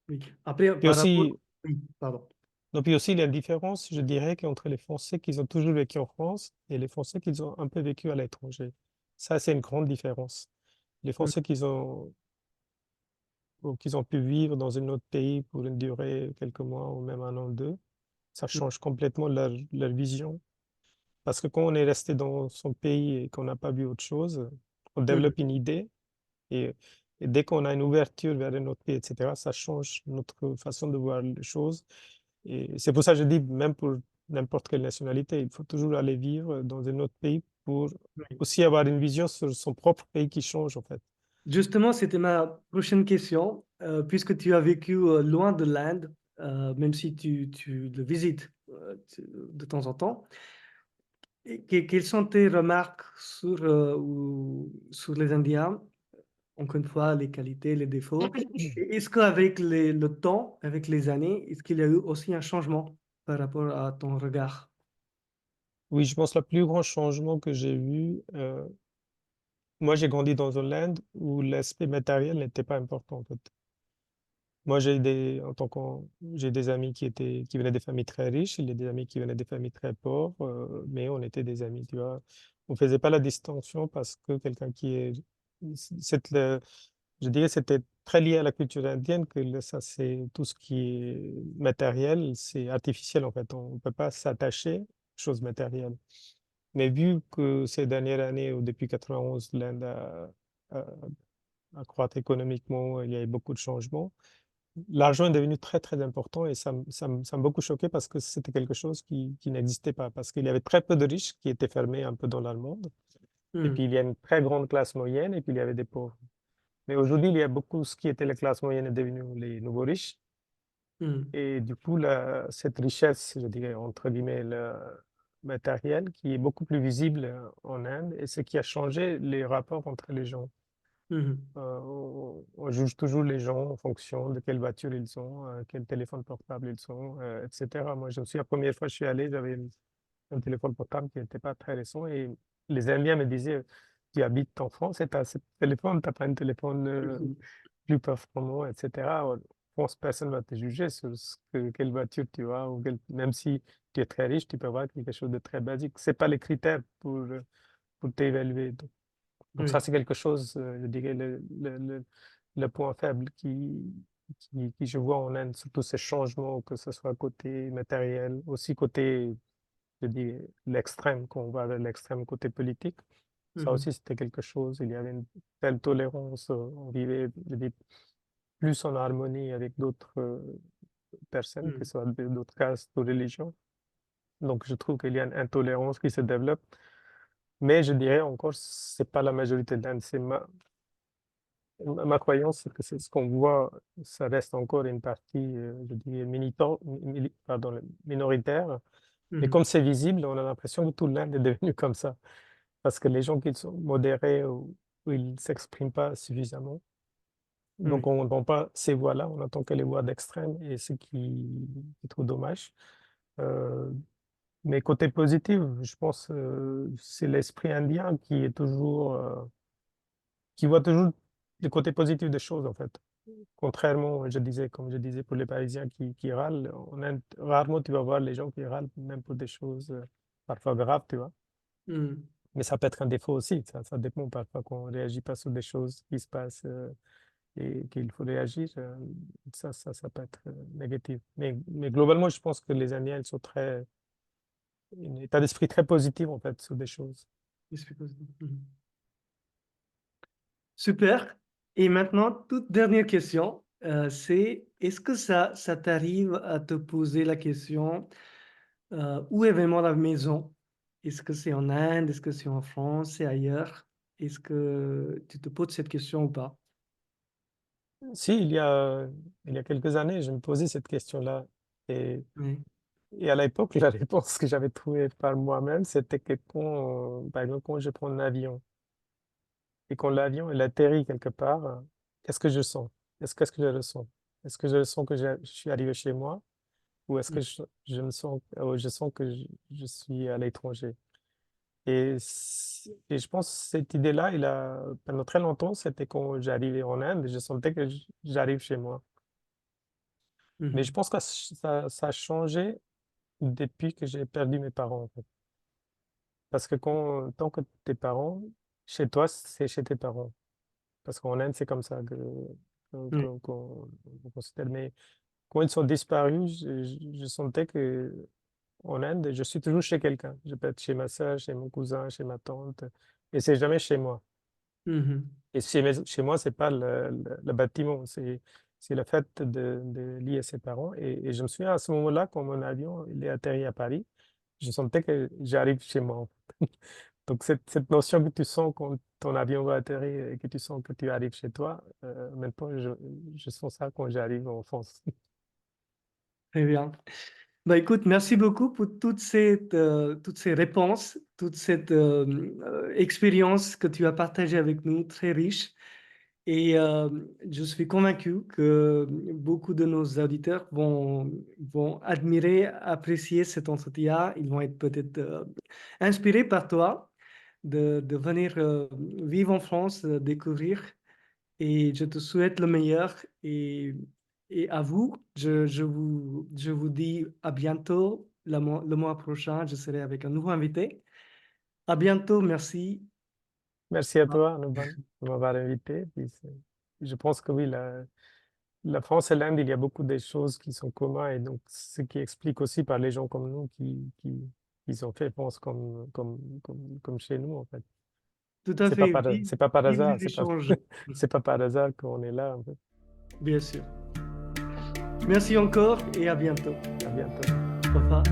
oui. Après, Puis par rapport. aussi, Oui, pardon. donc, puis aussi, il y a une différence, je dirais, qu'entre les Français qui ont toujours vécu en France et les Français qui ont un peu vécu à l'étranger. Ça, c'est une grande différence. Les Mhm. Français qui ont pu vivre dans un autre pays pour une durée, quelques mois ou même un an ou deux, ça change complètement leur vision. Parce que quand on est resté dans son pays et qu'on n'a pas vu autre chose, on Mhm. développe une idée et, et dès qu'on a une ouverture vers un autre pays, etc., ça change notre façon de voir les choses. Et c'est pour ça que je dis, même pour n'importe quelle nationalité, il faut toujours aller vivre dans un autre pays pour Oui. aussi avoir une vision sur son propre pays qui change, en fait. Justement, c'était ma prochaine question. Puisque tu as vécu loin de l'Inde, même si tu le visites de temps en temps, quelles sont tes remarques sur les Indiens? Encore une fois, les qualités, les défauts. Et est-ce qu'avec le temps, avec les années, est-ce qu'il y a eu aussi un changement par rapport à ton regard? Oui, je pense que le plus grand changement que j'ai vu, moi j'ai grandi dans une land où l'aspect matériel n'était pas important, en fait. Moi, j'ai des amis qui venaient des familles très riches, il y a des amis qui venaient des familles très pauvres, mais on était des amis, tu vois. On faisait pas la distinction parce que quelqu'un qui est, c'est je dirais, c'était très lié à la culture indienne que ça, c'est tout ce qui est matériel, c'est artificiel en fait. On ne peut pas s'attacher aux choses matérielles. Mais vu que ces dernières années, ou depuis 91, l'Inde a, a croître économiquement, il y a eu beaucoup de changements. L'argent est devenu très, très important et ça m'a beaucoup choqué parce que c'était quelque chose qui n'existait pas, parce qu'il y avait très peu de riches qui étaient fermés un peu dans le monde. Et puis, il y a une très grande classe moyenne et puis il y avait des pauvres. Mais aujourd'hui, il y a beaucoup, ce qui était la classe moyenne est devenu les nouveaux riches. Mhm. Et du coup, cette richesse, je dirais, entre guillemets, le matériel, qui est beaucoup plus visible en Inde, et ce qui a changé les rapports entre les gens. Mhm. On juge toujours les gens en fonction de quelle voiture ils ont, quel téléphone portable ils ont, etc. Moi, je me souviens, la première fois que je suis allé, j'avais un téléphone portable qui n'était pas très récent et les Indiens me disaient, tu habites en France et tu as ce téléphone, tu n'as pas un téléphone Mhm. plus performant, etc. En France, personne ne va te juger sur quelle voiture tu as, ou même si tu es très riche, tu peux avoir quelque chose de très basique. Ce pas les critères pour t'évaluer. Donc ça, Oui. c'est quelque chose, je dirais, le point faible qui je vois en Inde, surtout ces changements, que ce soit côté matériel, aussi côté, je dis, l'extrême, quand on va vers l'extrême côté politique. Ça Mhm. aussi, c'était quelque chose. Il y avait une telle tolérance. On vivait, je dis, plus en harmonie avec d'autres personnes, que Mhm. ce soit d'autres castes ou religions. Donc, je trouve qu'il y a une intolérance qui se développe. Mais je dirais encore, c'est pas la majorité de l'Inde. C'est ma croyance, c'est que c'est ce qu'on voit, ça reste encore une partie, je dirais, pardon, minoritaire. Mais Mhm. comme c'est visible, on a l'impression que tout l'Inde est devenu comme ça. Parce que les gens qui sont modérés ou ils ne s'expriment pas suffisamment. Donc, Oui. on n'entend pas ces voix-là, on n'entend que les voix d'extrême, et ce qui est trop dommage. Euh, mais côté positif, je pense c'est l'esprit indien qui est toujours, qui voit toujours le côté positif des choses, en fait. Contrairement, comme je disais, pour les Parisiens qui râlent, rarement tu vas voir les gens qui râlent, même pour des choses parfois graves, tu vois. Mhm. Mais ça peut être un défaut aussi, ça dépend parfois qu'on ne réagit pas sur des choses qui se passent et qu'il faut réagir, ça peut être négatif. Mais globalement, je pense que les Indiens, ils sont un état d'esprit très positif, en fait, sur des choses. Explique aussi. Mhm. Super. Et maintenant, toute dernière question, c'est est-ce que ça t'arrive à te poser la question où est vraiment la maison? Est-ce que c'est en Inde? Est-ce que c'est en France? C'est ailleurs? Est-ce que tu te poses cette question ou pas? Si, il y a quelques années, je me posais cette question-là. Et, Oui. et à l'époque, la réponse que j'avais trouvée par moi-même, c'était que par exemple, quand je prends un avion et quand l'avion il atterrit quelque part, qu'est-ce que je sens? Qu'est-ce que je ressens? Est-ce que je ressens que je suis arrivé chez moi ou est-ce que je sens que je suis à l'étranger? Et je pense que cette idée-là, pendant très longtemps, c'était quand j'arrivais en Inde, je sentais que j'arrive chez moi. Mais je Mhm. pense que ça a changé depuis que j'ai perdu mes parents, en fait. Parce que tant que tes parents, chez toi, c'est chez tes parents. Parce qu'en Inde, c'est comme ça Oui. qu'on considère. Mais quand ils sont disparus, je sentais que en Inde, je suis toujours chez quelqu'un. Je peux être chez ma soeur, chez mon cousin, chez ma tante. Et c'est jamais chez moi. Mhm. Et chez moi, c'est pas le bâtiment, c'est le fait de lier ses parents. Et je me souviens à ce moment-là, quand mon avion il est atterri à Paris, je sentais que j'arrive chez moi. Donc, cette notion que tu sens quand ton avion va atterrir et que tu sens que tu arrives chez toi, maintenant, je sens ça quand j'arrive en France. Très bien. Bah, écoute, merci beaucoup pour toutes ces réponses, toute cette expérience que tu as partagée avec nous, très riche. Et je suis convaincu que beaucoup de nos auditeurs vont admirer, apprécier cet entretien. Ils vont être peut-être inspirés par toi de venir vivre en France, découvrir. Et je te souhaite le meilleur. Et à vous, je vous dis à bientôt. Le mois prochain, je serai avec un nouveau invité. À bientôt. Merci. Merci à toi, Anouban, de m'avoir invité. Puis je pense que oui, la France et l'Inde, il y a beaucoup de choses qui sont communes et donc ce qui explique aussi par les gens comme nous qui ont fait France comme chez nous en fait. Tout à fait. Vive, C'est pas par vive hasard, les échanges. c'est pas par hasard qu'on est là en fait. Bien sûr. Merci encore et à bientôt. À bientôt. Au revoir.